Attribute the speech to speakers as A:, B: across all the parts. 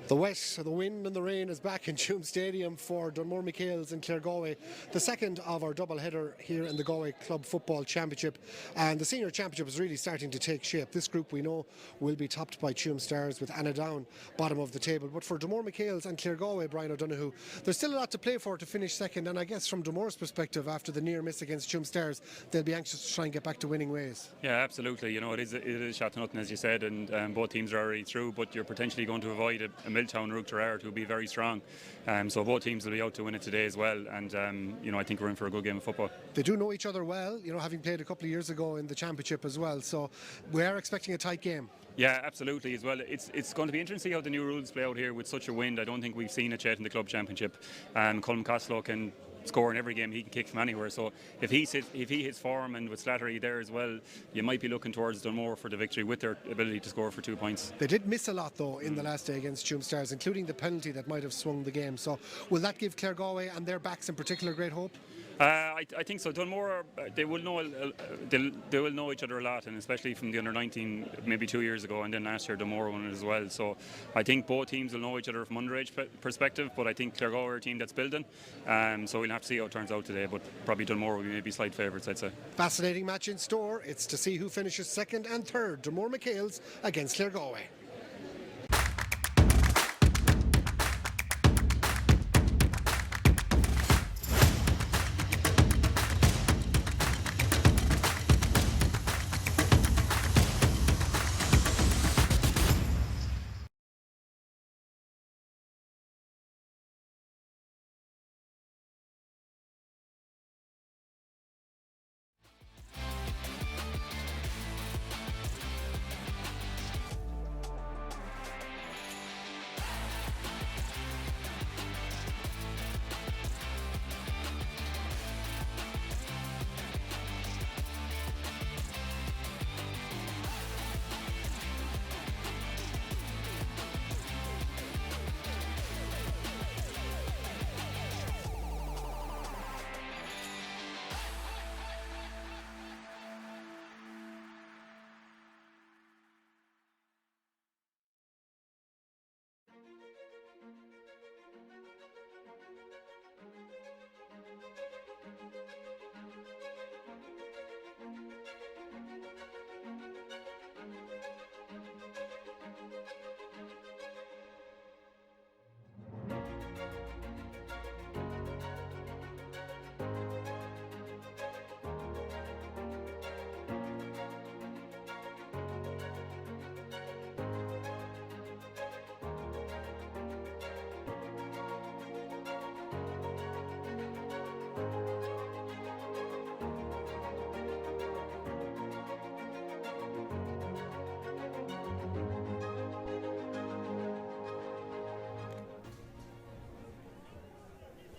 A: The wet, the wind and the rain is back in Tuam Stadium for Dunmore, MacHales and Claregalway, the second of our double-header here in the Galway Club Football Championship. And the Senior Championship is really starting to take shape. This group we know will be topped by Tuam Stars with Down bottom of the table. But for Dunmore, MacHales and Claregalway, Brian O'Donoghue, there's still a lot to play for to finish second. And I guess from Dunmore's perspective, after the near miss against Tuam Stars, they'll be anxious to try and get back to winning ways.
B: Yeah, absolutely. You know, it is shot to nothing, as you said, and both teams are already through, but you're potentially going to avoid a Milltown Rook Terror to be very strong. So both teams will be out to win it today as well, and you know, I think we're in for a good game of football.
A: They do know each other well, you know, having played a couple of years ago in the championship as well, so we are expecting a tight game.
B: Yeah, absolutely as well. It's going to be interesting to see how the new rules play out here with such a wind. I don't think we've seen it yet in the club championship. Colm Costello can score in every game. He can kick from anywhere, so if he hits form, and with Slattery there as well, you might be looking towards Dunmore for the victory with their ability to score for 2 points.
A: They did miss a lot though in the last day against Tuam Stars, including the penalty that might have swung the game. So will that give Claregalway and their backs in particular great hope?
B: I think so. Dunmore, they will know each other a lot, and especially from the under-19 maybe 2 years ago, and then last year Dunmore won it as well. So I think both teams will know each other from underage perspective, but I think Claregalway are a team that's building, so we'll have to see how it turns out today, but probably Dunmore will be maybe slight favourites, I'd say.
A: Fascinating match in store. It's to see who finishes second and third. Dunmore MacHales against Claregalway.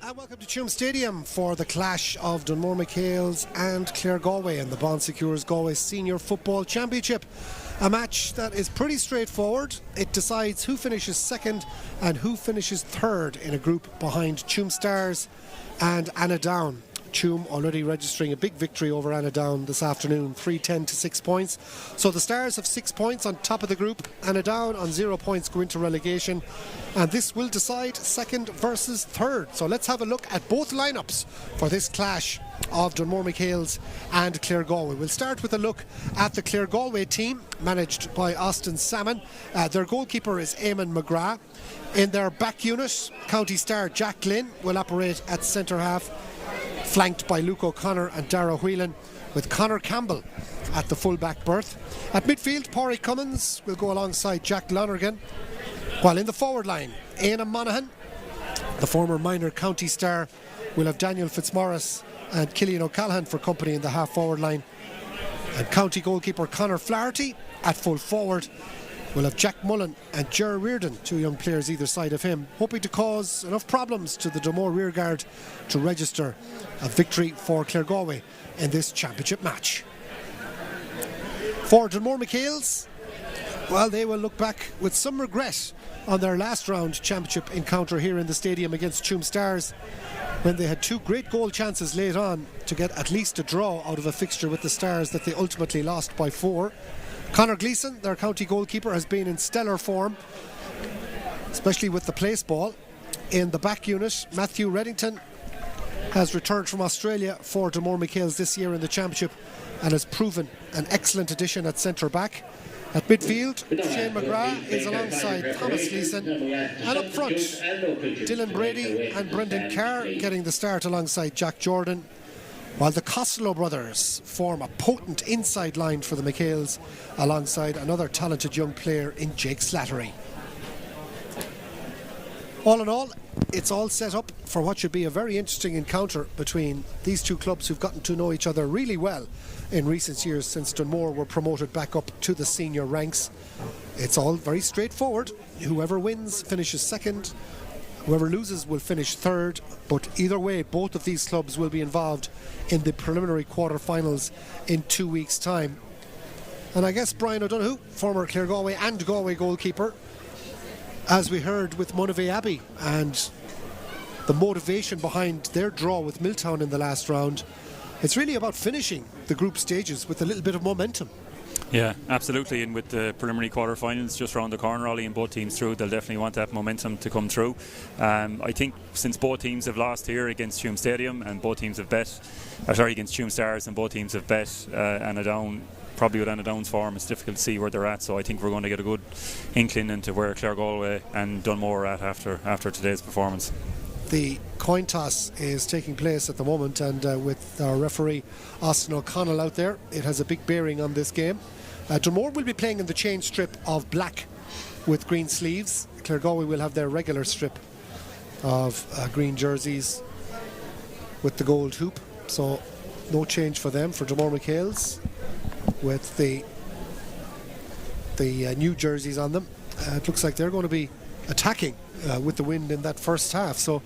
A: And welcome to Tuam Stadium for the clash of Dunmore MacHales and Claregalway in the Secours Galway Senior Football Championship. A match that is pretty straightforward. It decides who finishes second and who finishes third in a group behind Tuam Stars and Down. Tuam already registering a big victory over Down this afternoon, 3-10 to 6 points. So the Stars have 6 points on top of the group. Down on 0 points go into relegation, and this will decide second versus third. So let's have a look at both lineups for this clash of Dunmore MacHales and Claregalway. We'll start with a look at the Claregalway team, managed by Austin Salmon. Their goalkeeper is Eamon McGrath. In their back unit, County star Jack Glynn will operate at centre half, flanked by Luke O'Connor and Dara Whelan, with Conor Campbell at the full-back berth. At midfield, Pádraig Cummins will go alongside Jack Lonergan, while in the forward line, Éanna Monaghan, the former minor county star, will have Daniel Fitzmaurice and Cillian O'Callaghan for company in the half-forward line. And county goalkeeper Conor Flaherty at full forward will have Jack Mullen and Ger Reardon, 2 young players either side of him, hoping to cause enough problems to the Dunmore rearguard to register a victory for Claregalway in this championship match. For Dunmore MacHales, well, they will look back with some regret on their last round championship encounter here in the stadium against Tuam Stars, when they had 2 great goal chances late on to get at least a draw out of a fixture with the Stars that they ultimately lost by 4. Conor Gleeson, their county goalkeeper, has been in stellar form. especially with the place ball. In the back unit, Matthew Reddington has returned from Australia for Dunmore MacHales this year in the championship and has proven an excellent addition at centre back. At midfield, Shane McGrath is alongside Thomas Gleeson, and up front, Dylan Brady and Brendan Carr getting the start alongside Jack Jordan, while the Costello brothers form a potent inside line for the MacHales alongside another talented young player in Jake Slattery. All in all, it's all set up for what should be a very interesting encounter between these two clubs who've gotten to know each other really well in recent years since Dunmore were promoted back up to the senior ranks. It's all very straightforward. Whoever wins finishes second, whoever loses will finish third, but either way both of these clubs will be involved in the preliminary quarter-finals in 2 weeks' time. And I guess Brian O'Donoghue, former Claregalway and Galway goalkeeper, as we heard with Monavea Abbey and the motivation behind their draw with Milltown in the last round, it's really about finishing the group stages with a little bit of momentum.
B: Yeah, absolutely, and with the preliminary quarter-finals just around the corner, Ollie, and both teams through, they'll definitely want that momentum to come through. I think since both teams have lost here against Tuam Stadium and both teams have against Tuam Stars and both teams have bet Anadown, probably with Anadown's form, it's difficult to see where they're at, so I think we're going to get a good inkling into where Claregalway and Dunmore are at after today's performance.
A: The coin toss is taking place at the moment, and with our referee Austin O'Connell out there, it has a big bearing on this game. Dunmore will be playing in the change strip of black with green sleeves. Claregalway will have their regular strip of green jerseys with the gold hoop, so no change for them. For Dunmore MacHales with the new jerseys on them, it looks like they're going to be attacking with the wind in that first half, so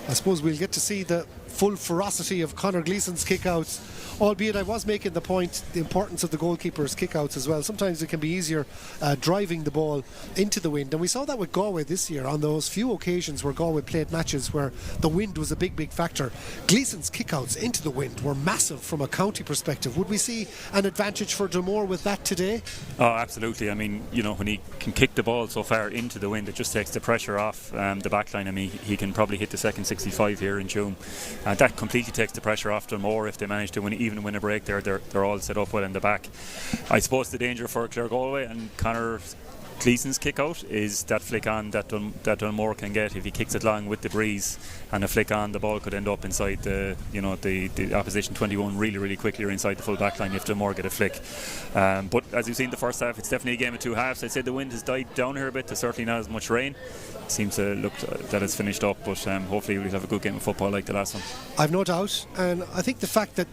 A: I suppose we'll get to see the full ferocity of Conor Gleeson's kickouts, albeit I was making the point, the importance of the goalkeeper's kickouts as well. Sometimes it can be easier driving the ball into the wind, and we saw that with Galway this year on those few occasions where Galway played matches where the wind was a big factor. Gleeson's kickouts into the wind were massive from a county perspective. Would we see an advantage for Dunmore with that today?
B: Oh, absolutely. I mean, you know, when he can kick the ball so far into the wind, it just takes the pressure off the back line. I mean, he can probably hit the second 65 here in Tuam. That completely takes the pressure off Dunmore if they manage to win a break there. They're all set up well in the back. I suppose the danger for Claregalway and Conor Gleeson's kick out is that flick on that Dunmore can get if he kicks it long with the breeze, and a flick on, the ball could end up inside the opposition 21 really quickly, or inside the full back line if Dunmore get a flick. But as you've seen the first half, it's definitely a game of two halves. I'd say the wind has died down here a bit. There's certainly not as much rain. It seems to look that it's finished up, but hopefully we'll have a good game of football like the last one.
A: I've no doubt, and I think the fact that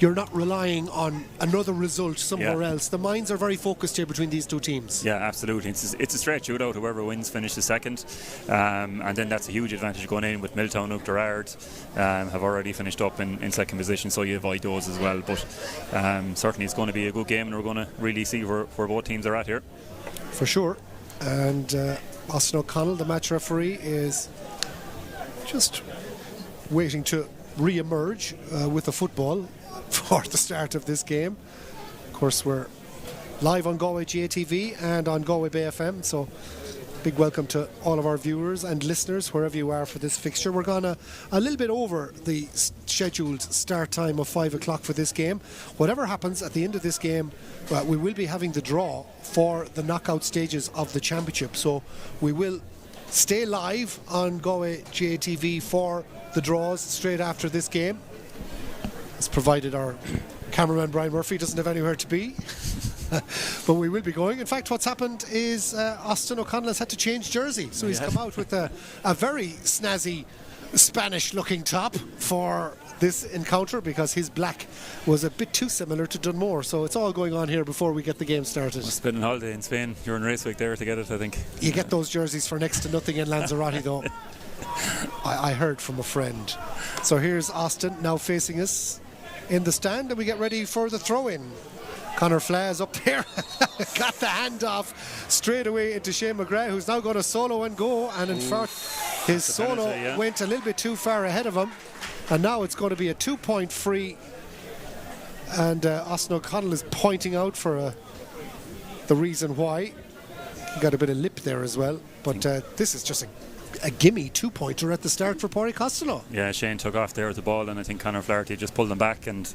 A: you're not relying on another result somewhere else. The minds are very focused here between these two teams. Yeah,
B: absolutely. It's a straight shootout. Whoever wins finishes second, and then that's a huge advantage going in with Milltown, Uachtarard have already finished up in second position, so you avoid those as well. But certainly it's going to be a good game, and we're going to really see where both teams are at here.
A: For sure. And Austin O'Connell, the match referee, is just waiting to re-emerge with the football for the start of this game. Of course, we're live on Galway GATV and on Galway Bay FM, so big welcome to all of our viewers and listeners wherever you are for this fixture. We're gonna a little bit over the scheduled start time of 5 o'clock for this game. Whatever happens at the end of this game, we will be having the draw for the knockout stages of the championship, so we will stay live on Galway GATV for the draws straight after this game. It's provided our cameraman Brian Murphy doesn't have anywhere to be. But we will be going. In fact, what's happened is Austin O'Connell has had to change jersey, so he's come out with a very snazzy Spanish looking top for this encounter, because his black was a bit too similar to Dunmore. So it's all going on here before we get the game started.
B: Spending holiday in Spain, you're in race week there to get it, I think.
A: You get those jerseys for next to nothing in Lanzarote though. I heard from a friend. So here's Austin now facing us in the stand, and we get ready for the throw-in. Conor Fla's up there, got the handoff straight away into Shane McGrath, who's now going to solo and go, and in fact his solo went a little bit too far ahead of him, and now it's going to be a 2-point free, and Austin O'Connell is pointing out for the reason why. He got a bit of lip there as well. But this is just a gimme 2-pointer at the start for Pádraig Costello.
B: Yeah, Shane took off there with the ball, and I think Conor Flaherty just pulled him back, and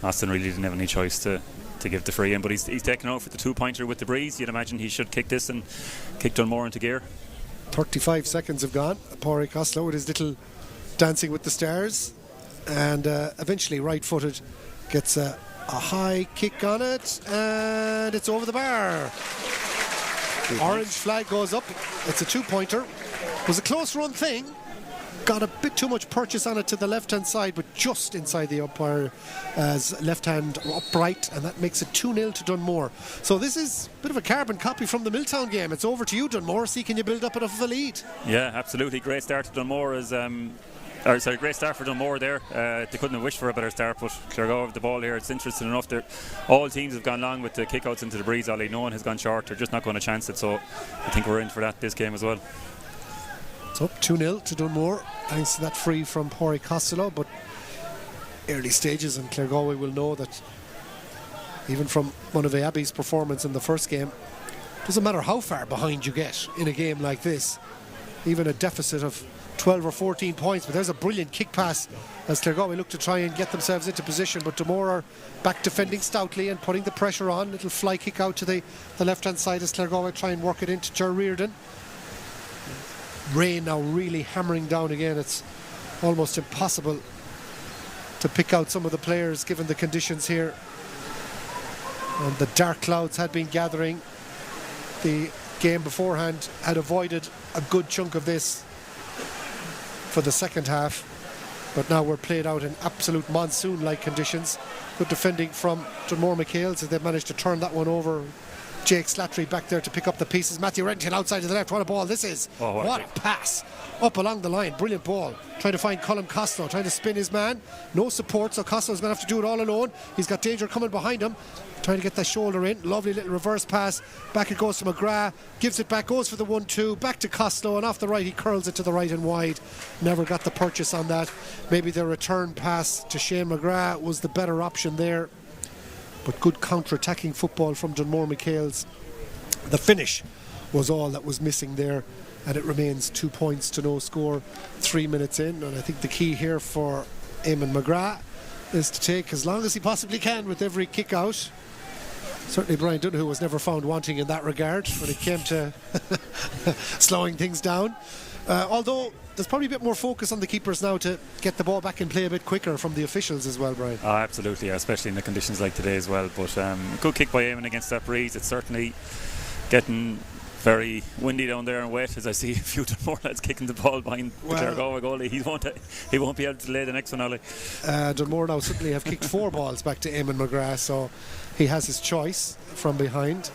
B: Austin really didn't have any choice to give the free in. But he's taken out for the 2-pointer with the breeze. You'd imagine he should kick this and kick Dunmore into gear.
A: 35 seconds have gone. Pádraig Costello with his little dancing with the stars, and eventually right-footed gets a high kick on it, and it's over the bar. Orange flag goes up. It's a 2-pointer. It was a close run thing. Got a bit too much purchase on it to the left-hand side, but just inside the umpire's left-hand upright, and that makes it 2-0 to Dunmore. So this is a bit of a carbon copy from the Milltown game. It's over to you, Dunmore. See, can you build up enough of a lead?
B: Yeah, absolutely. Great start to Dunmore. Great start for Dunmore there. They couldn't have wished for a better start, but Claregalway with the ball here. It's interesting enough that all teams have gone long with the kickouts into the breeze, Ollie. No one has gone short. They're just not going to chance it, so I think we're in for that this game as well.
A: It's up 2-0 to Dunmore, thanks to that free from Pádraig Costello. But early stages, and Claregalway will know that even from one of Abbey's performance in the first game, doesn't matter how far behind you get in a game like this, even a deficit of 12 or 14 points. But there's a brilliant kick pass as Claregalway look to try and get themselves into position, but Dunmore are back defending stoutly and putting the pressure on. Little fly kick out to the left-hand side as Claregalway try and work it into Ger Reardon. Rain now really hammering down again. It's almost impossible to pick out some of the players given the conditions here, and the dark clouds had been gathering. The game beforehand had avoided a good chunk of this for the second half, but now we're played out in absolute monsoon-like conditions. Good defending from Dunmore MacHales as they've managed to turn that one over. Jake Slattery back there to pick up the pieces. Matthew Renton outside to the left. What a ball this is. What a pass. Up along the line. Brilliant ball. Trying to find Colm Costello. Trying to spin his man. No support, so Costello's going to have to do it all alone. He's got danger coming behind him. Trying to get that shoulder in. Lovely little reverse pass. Back it goes to McGrath. Gives it back. Goes for the 1-2. Back to Costello. And off the right, he curls it to the right and wide. Never got the purchase on that. Maybe the return pass to Shane McGrath was the better option there. But good counter-attacking football from Dunmore MacHales. The finish was all that was missing there, and it remains 2 points to no score 3 minutes in. And I think the key here for Eamon McGrath is to take as long as he possibly can with every kick out. Certainly Brian Donoghue was never found wanting in that regard when it came to slowing things down. Although there's probably a bit more focus on the keepers now to get the ball back and play a bit quicker from the officials as well, Brian.
B: Oh, absolutely, especially in the conditions like today as well. But good kick by Eamon against that breeze. It's certainly getting very windy down there and wet as I see a few more lads kicking the ball behind the Claregalway goalie. He won't be able to lay the next one, Ollie.
A: Dunmore now suddenly have kicked 4 balls back to Eamon McGrath, so he has his choice from behind.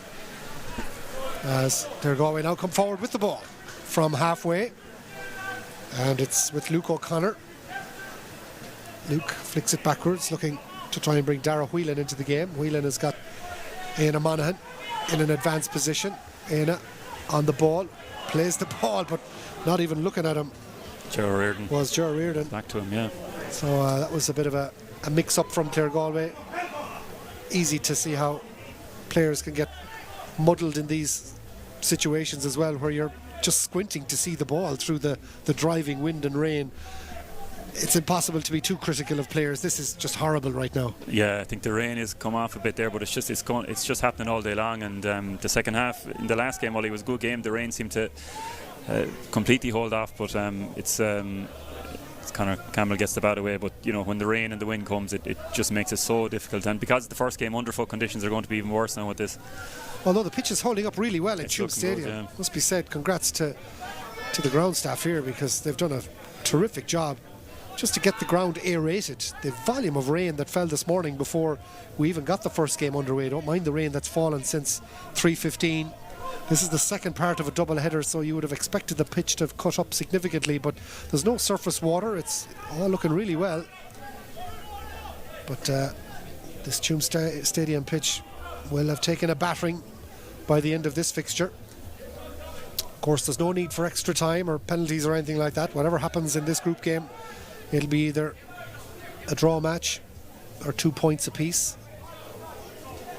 A: As Claregalway now come forward with the ball from halfway, and it's with Luke O'Connor. Luke flicks it backwards, looking to try and bring Dara Whelan into the game. Whelan has got Éanna Monaghan in an advanced position. Éanna on the ball, plays the ball, but not even looking at him.
B: Ger Reardon.
A: Was Ger Reardon.
B: Back to him, yeah.
A: So that was a bit of a mix-up from Claregalway. Easy to see how players can get muddled in these situations as well, where you're just squinting to see the ball through the driving wind and rain. It's impossible to be too critical of players. This is just horrible right now.
B: Yeah, I think the rain has come off a bit there, but it's just happening all day long. And the second half in the last game, while it was a good game, the rain seemed to completely hold off. But it's Conor Campbell gets the bat away. But you know, when the rain and the wind comes, it just makes it so difficult. And because the first game, underfoot conditions are going to be even worse now with this.
A: Although the pitch is holding up really well at Tuam Stadium, good, yeah. Must be said, congrats to the ground staff here, because they've done a terrific job just to get the ground aerated. The volume of rain that fell this morning before we even got the first game underway, don't mind the rain that's fallen since 3:15. This is the second part of a double header, so you would have expected the pitch to have cut up significantly, but there's no surface water. It's all looking really well. But this Tuam Stadium pitch will have taken a battering by the end of this fixture. Of course, there's no need for extra time or penalties or anything like that. Whatever happens in this group game, it'll be either a draw match or 2 points apiece.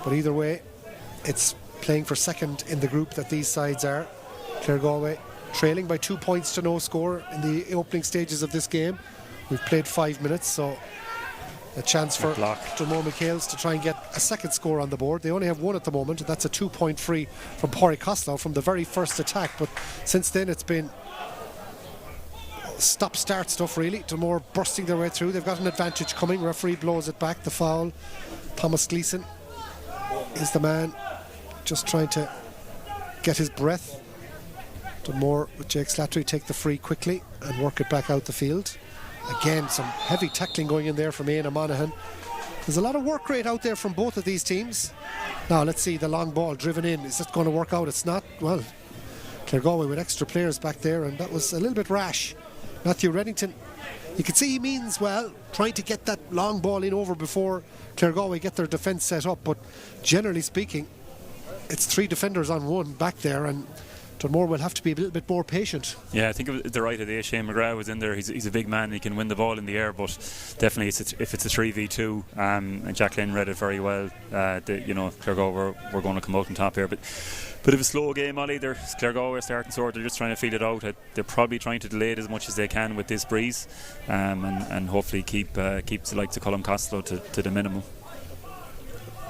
A: But either way, it's playing for second in the group that these sides are. Claregalway trailing by 2 points to no score in the opening stages of this game. We've played 5 minutes, so a chance for Dunmore MacHales to try and get a second score on the board. They only have one at the moment, and that's a 2-point free from Pádraig Costello from the very first attack, but since then it's been stop-start stuff really. Dunmore bursting their way through. They've got an advantage coming. Referee blows it back, the foul. Thomas Gleeson is the man just trying to get his breath. Dunmore with Jake Slattery take the free quickly and work it back out the field. Again, some heavy tackling going in there from Éanna Monaghan. There's a lot of work rate out there from both of these teams. Now let's see the long ball driven in. Is that going to work out? It's not. Well, Claregalway with extra players back there, and that was a little bit rash. Matthew Reddington, you can see he means well, trying to get that long ball in over before Claregalway get their defence set up, but generally speaking it's 3 defenders on 1 back there, and Dunmore will have to be a little bit more patient.
B: Yeah, I think of the right of the Shane McGrath was in there. He's a big man, he can win the ball in the air, but definitely if it's a 3v2, and Jacqueline read it very well, Claregalway we're going to come out on top here, but bit of a slow game, Ollie. Claregalway starting sort, they're just trying to feel it out. They're probably trying to delay it as much as they can with this breeze, and hopefully keep the likes of Colm Costello to the minimum.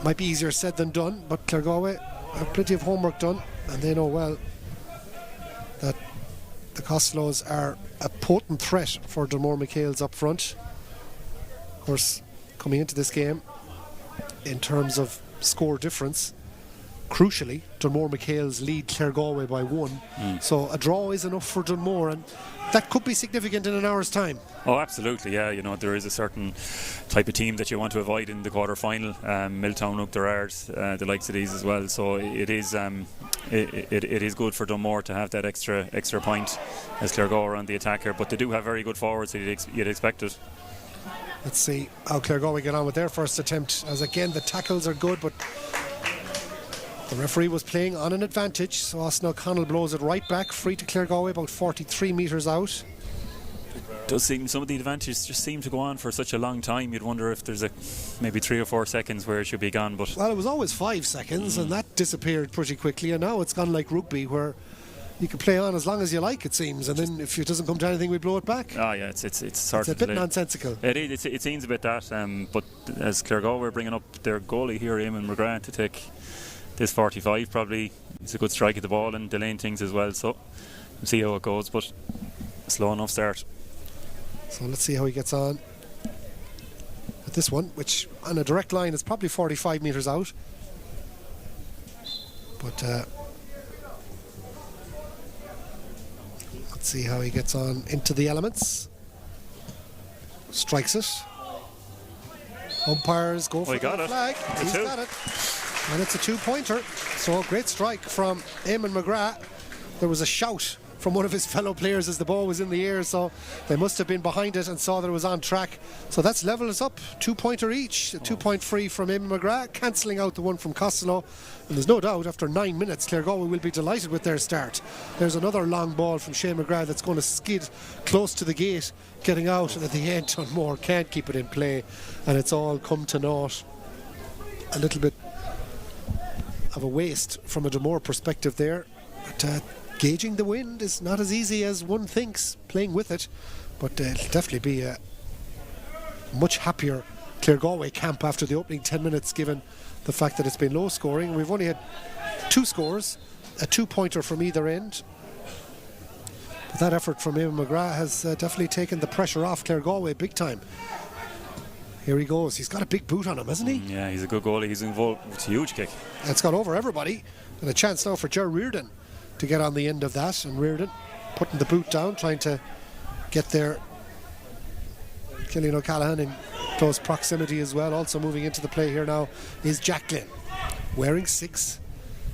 A: Might be easier said than done, but Claregalway have plenty of homework done, and they know well that the Costellos are a potent threat for Dunmore MacHales up front. Of course, coming into this game, in terms of score difference, crucially, Dunmore MacHales lead Claregalway by 1. So a draw is enough for Dunmore, and that could be significant in an hour's time.
B: Oh, absolutely, yeah. There is a certain type of team that you want to avoid in the quarter-final. Milltown, Uachtarard, the likes of these as well. So it is good for Dunmore to have that extra point as Claregalway on the attacker. But they do have very good forwards, so you'd expect it.
A: Let's see how Claregalway get on with their first attempt, as again the tackles are good, but the referee was playing on an advantage, so Austin O'Connell blows it right back, free to Claregalway, about 43 metres out.
B: It does seem some of the advantages just seem to go on for such a long time. You'd wonder if there's maybe 3 or 4 seconds where it should be gone. But
A: well, it was always 5 seconds, and that disappeared pretty quickly, and now it's gone like rugby, where you can play on as long as you like, it seems, and then if it doesn't come to anything, we blow it back.
B: Oh yeah, it's sort of
A: a bit nonsensical.
B: It seems a bit that, but as Claregalway are bringing up their goalie here, Éamon McGrath, to take this 45, probably it's a good strike at the ball and delaying things as well, so we'll see how it goes, but a slow enough start.
A: So let's see how he gets on with this one, which on a direct line is probably 45 metres out, but let's see how he gets on into the elements. Strikes it. Umpires go for the flag. He's got it. And it's a 2-pointer. So a great strike from Éamon McGrath. There was a shout from one of his fellow players as the ball was in the air, so they must have been behind it and saw that it was on track. So that's level us up. 2-pointer each. A 2-point free from Éamon McGrath, cancelling out the one from Costello. And there's no doubt after 9 minutes Claregalway will be delighted with their start. There's another long ball from Shane McGrath that's going to skid close to the gate, getting out, and at the end Dunmore can't keep it in play, and it's all come to naught. A little bit of a waste from a Dunmore perspective there, but gauging the wind is not as easy as one thinks, playing with it, but it'll definitely be a much happier Claregalway camp after the opening 10 minutes, given the fact that it's been low scoring. We've only had 2 scores, a 2-pointer from either end, but that effort from Éamon McGrath has definitely taken the pressure off Claregalway big time. Here he goes. He's got a big boot on him, hasn't he?
B: Yeah, he's a good goalie. He's involved. It's a huge kick.
A: It's gone over everybody, and a chance now for Ger Reardon to get on the end of that, and Reardon putting the boot down, trying to get there. Cillian O'Callaghan in close proximity as well. Also moving into the play here now is Jacqueline, wearing 6,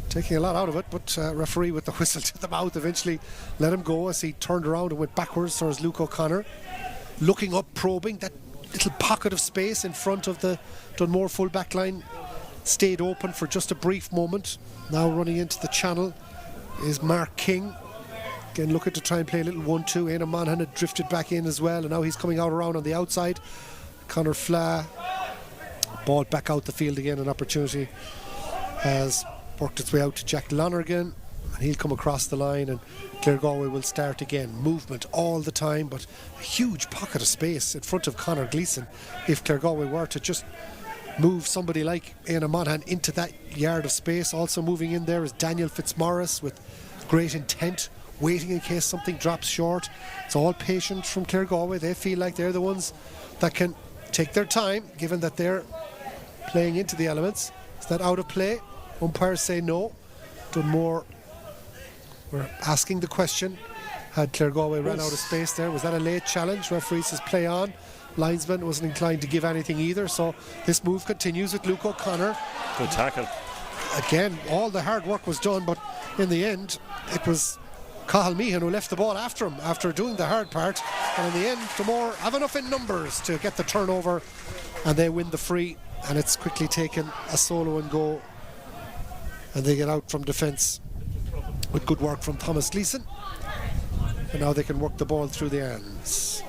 A: taking a lot out of it, but referee with the whistle to the mouth eventually let him go as he turned around and went backwards towards Luke O'Connor, looking up, probing. That little pocket of space in front of the Dunmore full back line stayed open for just a brief moment. Now running into the channel is Mark King, again looking to try and play a little 1-2. Éanna Monaghan had drifted back in as well, and now he's coming out around on the outside. Conor Flaw, ball back out the field again, an opportunity as worked its way out to Jack Lonergan, and he'll come across the line, and Claregalway will start again. Movement all the time, but a huge pocket of space in front of Conor Gleeson. If Claregalway were to just move somebody like Éanna Monaghan into that yard of space. Also moving in there is Daniel Fitzmaurice with great intent, waiting in case something drops short. It's all patient from Claregalway. They feel like they're the ones that can take their time, given that they're playing into the elements. Is that out of play? Umpires say no. Dunmore were asking the question. Had Claregalway run out of space there? Was that a late challenge? Referee says play on. Linesman wasn't inclined to give anything either, so this move continues with Luke O'Connor.
B: Good tackle.
A: Again, all the hard work was done, but in the end it was Cathal Meehan who left the ball after him after doing the hard part, and in the end Dunmore have enough in numbers to get the turnover and they win the free, and it's quickly taken a solo and go, and they get out from defence with good work from Thomas Gleeson, and now they can work the ball through the hands.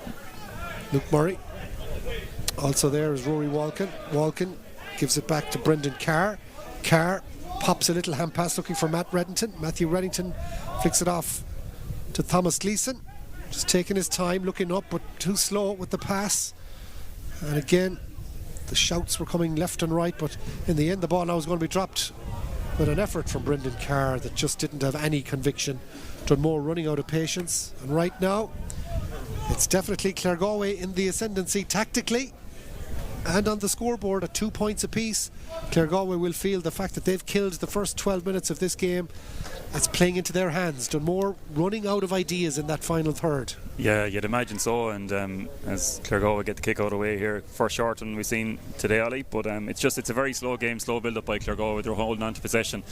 A: Luke Murray. Also there is Rory Walken. Walken gives it back to Brendan Carr. Carr pops a little hand pass looking for Matthew Reddington flicks it off to Thomas Gleeson. Just taking his time, looking up, but too slow with the pass. And again, the shouts were coming left and right, but in the end the ball now is going to be dropped with an effort from Brendan Carr that just didn't have any conviction. Dunmore running out of patience, and right now it's definitely Claregalway in the ascendancy tactically and on the scoreboard at 2 points apiece. Claregalway will feel the fact that they've killed the first 12 minutes of this game. That's playing into their hands. Dunmore running out of ideas in that final third.
B: Yeah, you'd imagine so, and as Claregalway get the kick out of the way here, first short one we've seen today, Ollie, but it's a very slow game, slow build up by Claregalway. They're holding on to possession,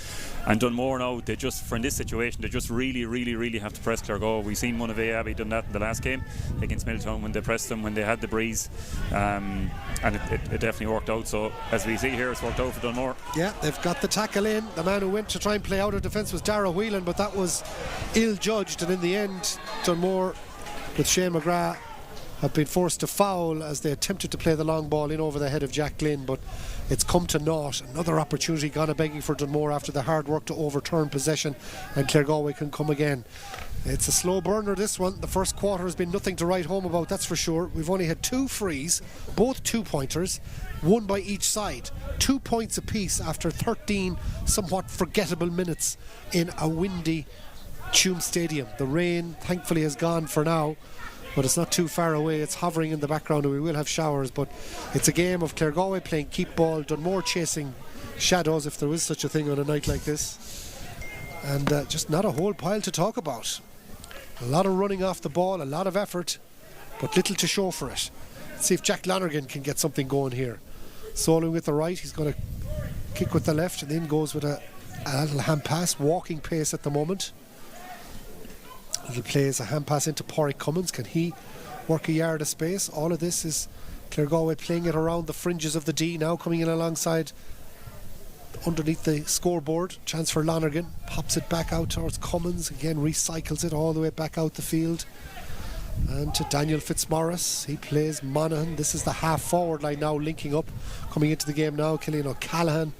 B: and Dunmore now, they just, for in this situation, they just really have to press Claregalway. We've seen Monavea Abbey done that in the last game against Middletown when they pressed them, when they had the breeze, and it definitely worked out. So as we see here, it's worked out for Dunmore. Yeah,
A: they've got the tackle in. The man who went to try and play out of defence was Dara Whelan, but that was ill judged, and in the end Dunmore with Shane McGrath have been forced to foul as they attempted to play the long ball in over the head of Jack Glynn, but it's come to naught. Another opportunity gone a begging for Dunmore after the hard work to overturn possession, and Claregalway can come again. It's a slow burner, this one. The first quarter has been nothing to write home about, that's for sure. We've only had 2 frees, both 2-pointers, one by each side. 2 points apiece after 13 somewhat forgettable minutes in a windy Tuam Stadium. The rain thankfully has gone for now, but it's not too far away. It's hovering in the background and we will have showers, but it's a game of Claregalway playing keep ball, Dunmore chasing shadows, if there is such a thing on a night like this, and just not a whole pile to talk about. A lot of running off the ball, a lot of effort, but little to show for it. Let's see if Jack Lonergan can get something going here. Soloing with the right, he's going to kick with the left, and then goes with a little hand pass, walking pace at the moment. Little plays a hand pass into Pádraig Cummins. Can he work a yard of space? All of this is Claregalway playing it around the fringes of the D, now coming in alongside underneath the scoreboard. Chance for Lonergan, pops it back out towards Cummins, again recycles it all the way back out the field, and to Daniel Fitzmaurice. He plays Monaghan. This is the half forward line now linking up, coming into the game now. Cillian O'Callaghan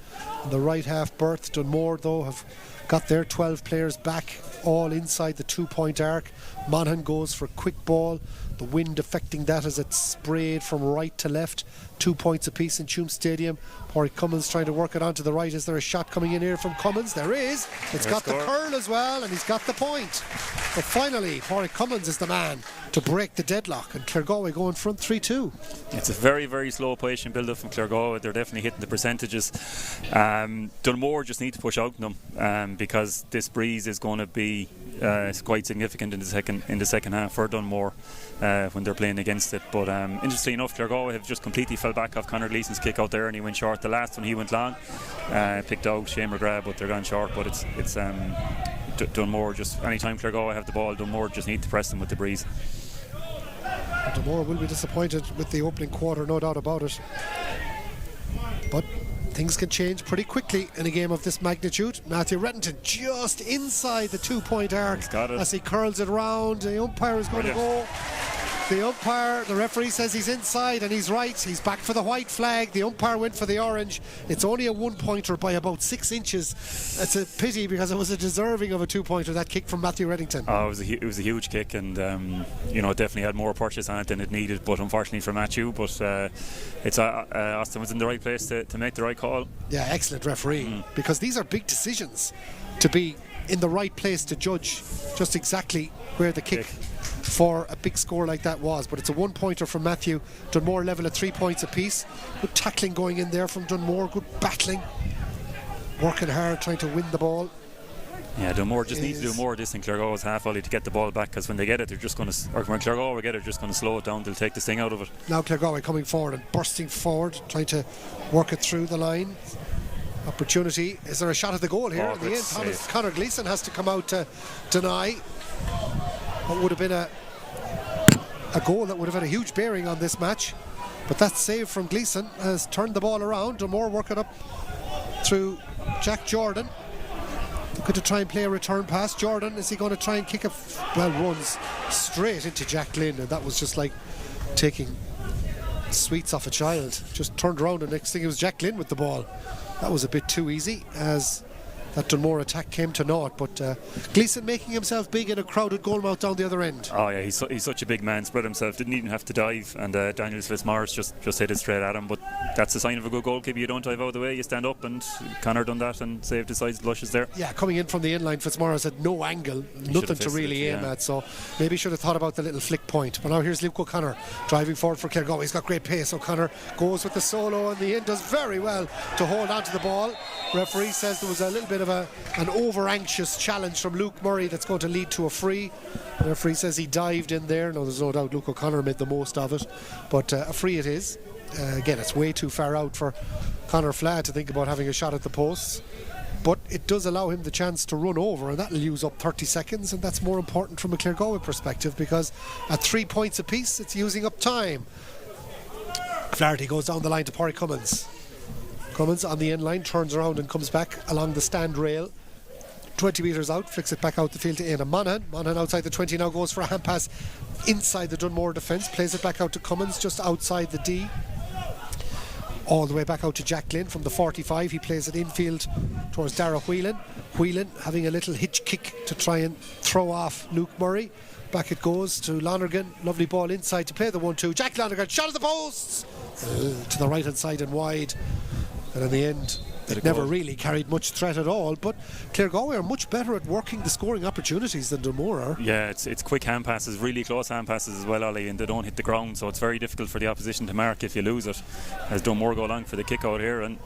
A: in the right half berth. Dunmore though have got their 12 players back, all inside the 2-point arc. Monaghan goes for a quick ball, the wind affecting that as it's sprayed from right to left. 2 points apiece in Tuam Stadium. Pádraig Cummins trying to work it onto the right. Is there a shot coming in here from Cummins? There is. It's got the curl as well, and he's got the point. But finally, Pádraig Cummins is the man to break the deadlock, and Claregalway go in front 3-2.
B: It's a very slow patient build up from Claregalway. They're definitely hitting the percentages. Dunmore just need to push out them because this breeze is going to be quite significant in the second half for Dunmore when they're playing against it. But interestingly enough, Claregalway have just completely fell back off Conor Gleeson's kick out there, and he went short. The last one he went long, picked out Shane McGrath, but they're gone short. But it's Dunmore, just anytime Claregalway have the ball, Dunmore just need to press them with the breeze.
A: Dunmore will be disappointed with the opening quarter, no doubt about it, but things can change pretty quickly in a game of this magnitude. Matthew Reddington just inside the 2-point arc as he curls it round. The umpire is going to go. the umpire, the referee says he's inside, and he's right. He's back for the white flag. The umpire went for the orange. It's only a 1-pointer by about 6 inches. It's a pity because it was a deserving of a 2-pointer, that kick from Matthew Reddington.
B: Oh, it was a huge kick, and it definitely had more purchase on it than it needed, but unfortunately for Matthew. But it's Austin was in the right place to make the right call.
A: Yeah, excellent referee, because these are big decisions, to be in the right place to judge just exactly where the kick for a big score like that was. But it's a 1-pointer from Matthew. Dunmore level at 3 points apiece. Good tackling going in there from Dunmore, good battling, working hard, trying to win the ball.
B: Yeah, Dunmore just need to do more of this in Claregalway's half volley to get the ball back, because when they get it, they're just going to, or when Claregalway get it, they're just going to slow it down. They'll take this thing out of it.
A: Now Claregalway coming forward and bursting forward, trying to work it through the line. Opportunity. Is there a shot at the goal here? In the end, Conor Gleeson has to come out to deny what would have been a goal that would have had a huge bearing on this match. But that save from Gleeson has turned the ball around. Dunmore working up through Jack Jordan. Looking to try and play a return pass. Jordan, is he going to try and kick runs straight into Jack Glynn, and that was just like taking sweets off a child. Just turned around, and next thing it was Jack Glynn with the ball. That was a bit too easy as that Dunmore attack came to naught, but Gleeson making himself big in a crowded goalmouth down the other end.
B: Oh yeah, he's such a big man, spread himself, didn't even have to dive, and Daniel Fitzmaurice just hit it straight at him. But that's the sign of a good goalkeeper. You don't dive out of the way, you stand up, and Conor done that and saved his sides lushes there. Yeah,
A: coming in from the inline, Fitzmaurice had no angle, nothing to really aim at, so maybe should have thought about the little flick point. But now here's Luke O'Connor driving forward for Claregalway. He's got great pace. O'Connor goes with the solo, and the end does very well to hold on to the ball. Referee says there was a little bit of an over-anxious challenge from Luke Murray that's going to lead to a free. The referee says he dived in there. No, there's no doubt Luke O'Connor made the most of it, but a free it is. Again, it's way too far out for Conor Fladd to think about having a shot at the posts, but it does allow him the chance to run over, and that'll use up 30 seconds, and that's more important from a Claregalway perspective, because at 3 points apiece it's using up time. Flaherty goes down the line to Porry Cummins. Cummins on the end line, turns around and comes back along the stand rail 20 metres out, flicks it back out the field to Éanna Monaghan outside the 20 now, goes for a hand pass inside the Dunmore defence, plays it back out to Cummins just outside the D, all the way back out to Jack Glynn from the 45. He plays it infield towards Dara Whelan having a little hitch kick to try and throw off Luke Murray. Back it goes to Lonergan, lovely ball inside to play the 1-2. Jack Lonergan, shot at the posts to the right hand side and wide, and in the end it never really carried much threat at all. But Claregalway are much better at working the scoring opportunities than Dunmore are.
B: Yeah, it's quick hand passes, really close hand passes as well, Ollie, and they don't hit the ground, so it's very difficult for the opposition to mark if you lose it, as Dunmore go along for the kick out here. And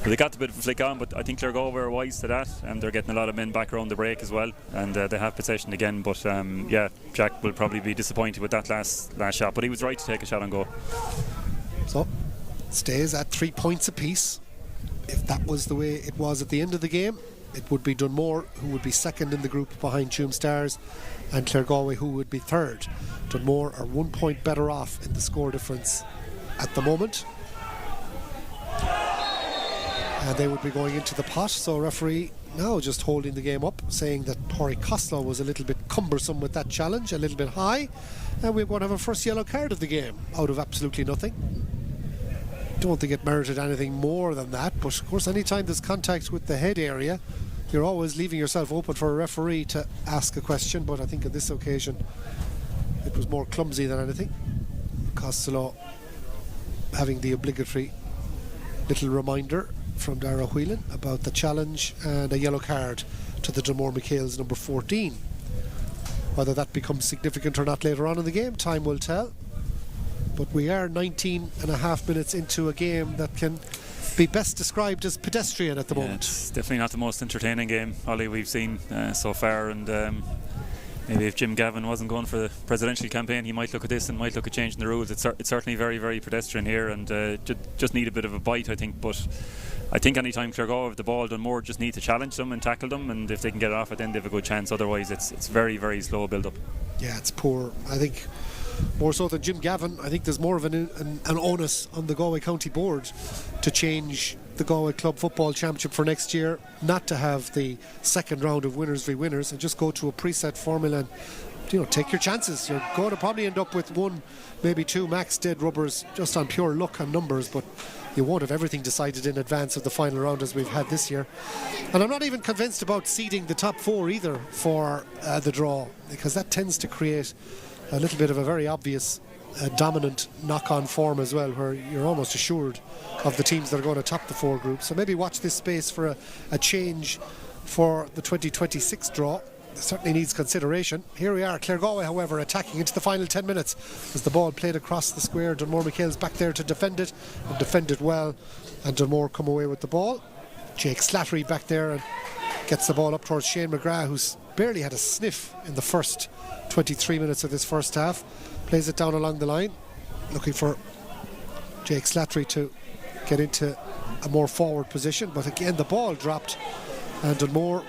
B: they got a bit of a flick on, but I think Claregalway are wise to that, and they're getting a lot of men back around the break as well, and they have possession again. But Jack will probably be disappointed with that last shot, but he was right to take a shot on goal.
A: So stays at 3 points apiece. If that was the way it was at the end of the game, it would be Dunmore who would be second in the group behind Tuam Stars, and Claregalway who would be third. Dunmore are 1 point better off in the score difference at the moment, and they would be going into the pot. So referee now just holding the game up, saying that Porry Costello was a little bit cumbersome with that challenge, a little bit high, and we're going to have a first yellow card of the game out of absolutely nothing. Don't think it merited anything more than that, but of course anytime there's contact with the head area, you're always leaving yourself open for a referee to ask a question. But I think on this occasion it was more clumsy than anything. Costello having the obligatory little reminder from Dara Whelan about the challenge, and a yellow card to the Dunmore MacHales number 14. Whether that becomes significant or not later on in the game, time will tell. But we are 19 and a half minutes into a game that can be best described as pedestrian at the moment.
B: It's definitely not the most entertaining game, Ollie, we've seen so far, and maybe if Jim Gavin wasn't going for the presidential campaign, he might look at this and might look at changing the rules. It's certainly very, very pedestrian here, and just need a bit of a bite, I think. But I think any time Claregalway have the ball, Dunmore just need to challenge them and tackle them, and if they can get it off it, then they have a good chance. Otherwise it's very, very slow build up.
A: Yeah, it's poor. I think more so than Jim Gavin, I think there's more of an onus on the Galway County Board to change the Galway Club Football Championship for next year, not to have the second round of winners v winners, and just go to a preset formula and take your chances. You're going to probably end up with one, maybe two max dead rubbers just on pure luck and numbers, but you won't have everything decided in advance of the final round as we've had this year. And I'm not even convinced about seeding the top four either for the draw, because that tends to create a little bit of a very obvious dominant knock-on form as well, where you're almost assured of the teams that are going to top the four groups. So maybe watch this space for a change for the 2026 draw. It certainly needs consideration. Here we are, Claregalway, however, attacking into the final 10 minutes as the ball played across the square. Dunmore MacHales back there to defend it, and defend it well, and Dunmore come away with the ball. Jake Slattery back there and gets the ball up towards Shane McGrath, who's barely had a sniff in the first 23 minutes of this first half. Plays it down along the line, looking for Jake Slattery to get into a more forward position, but again the ball dropped, and Dunmore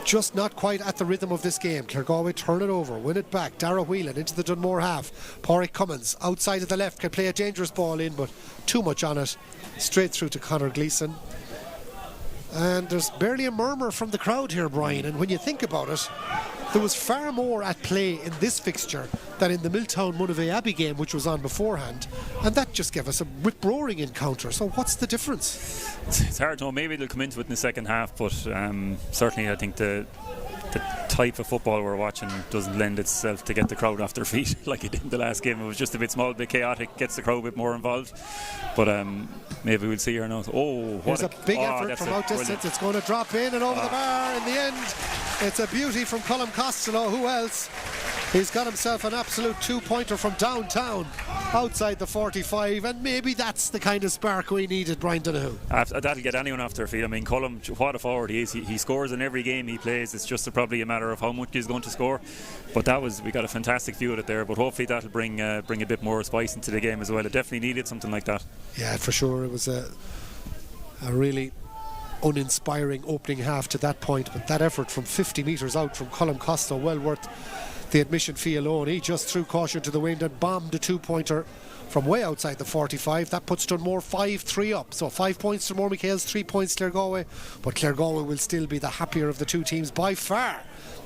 A: just not quite at the rhythm of this game. Claregalway turn it over, win it back. Dara Whelan into the Dunmore half. Pádraig Cummins outside of the left can play a dangerous ball in, but too much on it. Straight through to Conor Gleeson. And there's barely a murmur from the crowd here, Brian. And when you think about it, there was far more at play in this fixture than in the Milltown Munavay Abbey game, which was on beforehand, and that just gave us a rip-roaring encounter. So what's the difference?
B: It's hard to know. Maybe they'll come into it in the second half, but certainly I think the type of football we're watching doesn't lend itself to get the crowd off their feet like it did in the last game. It was just a bit small, a bit chaotic, gets the crowd a bit more involved, but maybe we'll see here now. There's
A: a big effort from out distance. It's going to drop in and over the bar. In the end, it's a beauty from Colm Costello. Who else? He's got himself an absolute two-pointer from downtown, outside the 45, and maybe that's the kind of spark we needed, Brian Donoghue.
B: That'll get anyone off their feet. I mean, Colm, what a forward he is. He scores in every game he plays. It's just probably a matter of how much he's going to score. But we got a fantastic view of it there. But hopefully that'll bring a bit more spice into the game as well. It definitely needed something like that. Yeah,
A: for sure. It was a really uninspiring opening half to that point, but that effort from 50 metres out from Colm Costello, well worth the admission fee alone. He just threw caution to the wind and bombed a two-pointer from way outside the 45. That puts Dunmore 5-3 up. So 5 points to Dunmore MacHales, 3 points Claregalway. But Claregalway will still be the happier of the two teams by far,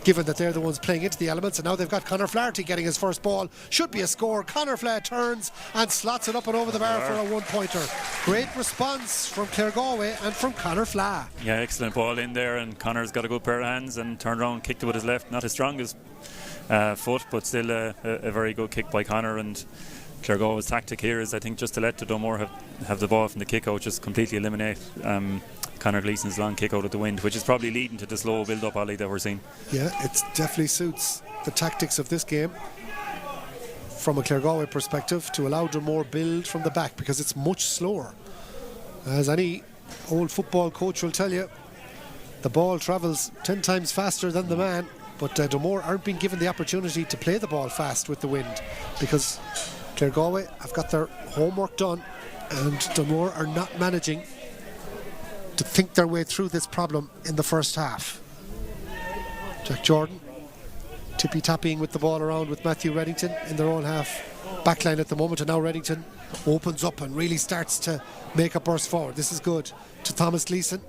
A: given that they're the ones playing into the elements. And now they've got Conor Flaherty getting his first ball. Should be a score. Conor Flaherty turns and slots it up and over the bar for a one-pointer. Great response from Claregalway and from Conor Flaherty.
B: Yeah, excellent ball in there, and Conor's got a good pair of hands and turned around, kicked it with his left. Not his strongest foot, but still a very good kick by Conor. And Claregalway's tactic here is, I think, just to let the Dunmore have the ball from the kick out, just completely eliminate Conor Gleeson's long kick out of the wind, which is probably leading to the slow build-up, Ollie, that we're seeing. Yeah, it definitely suits the tactics of this game from a Claregalway perspective, to allow Dunmore build from the back, because it's much slower. As any old football coach will tell you, the ball travels 10 times faster than the man, but Dunmore aren't being given the opportunity to play the ball fast with the wind, because Claregalway have got their homework done, and Dunmore are not managing to think their way through this problem in the first half. Jack Jordan tippy-tapping with the ball around with Matthew Reddington in their own half backline at the moment, and now Reddington opens up and really starts to make a burst forward. This is good to Thomas Gleeson.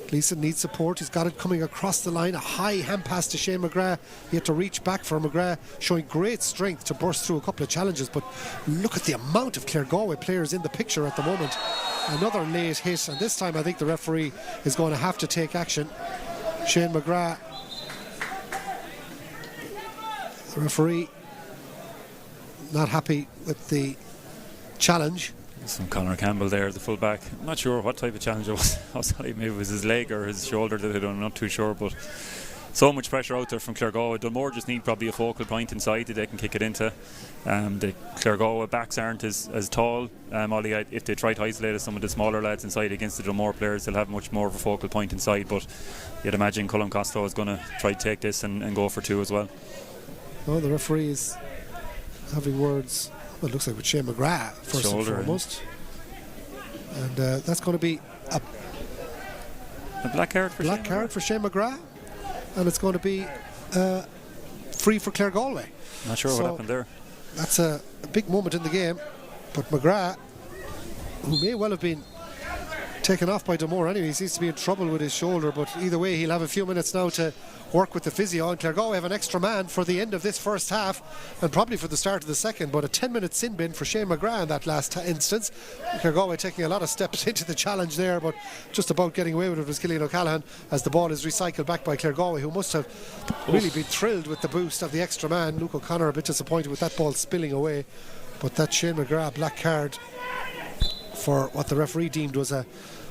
B: Gleeson needs support. He's got it coming across the line. A high hand pass to Shane McGrath. He had to reach back for McGrath, showing great strength to burst through a couple of challenges. But look at the amount of Claregalway players in the picture at the moment. Another late hit, and this time I think the referee is going to have to take action. Shane McGrath, the referee, not happy with the challenge. Some Conor Campbell there, the fullback. I'm not sure what type of challenge it was. Maybe it was his leg or his shoulder that I'm not too sure, but so much pressure out there from Claregalway. Dunmore just need probably a focal point inside that they can kick it into. The Claregalway backs aren't as tall. Ollie, if they try to isolate some of the smaller lads inside against the Dunmore players, they'll have much more of a focal point inside, but you'd imagine Colm Costello is going to try to take this and go for two as well. Oh, the referee is having words. Well, it looks like with Shane McGrath first shoulder, and foremost, and that's going to be a black card for Shane McGrath, and it's going to be free for Claregalway. Not sure what happened there. That's a big moment in the game, but McGrath, who may well have been
A: taken off by Dunmore anyway. He seems to be in trouble with his shoulder, but either way he'll have a few minutes now to work with the physio. And Claregalway have an extra man for the end of this first half and probably for the start of the second, but a 10-minute sin bin for Shane McGrath in that last instance. Claregalway taking a lot of steps into the challenge there, but just about getting away with it was Killian O'Callaghan as the ball is recycled back by Claregalway, who must have really been thrilled with the boost of the extra man. Luke O'Connor a bit disappointed with that ball spilling away, but that Shane McGrath black card for what the referee deemed was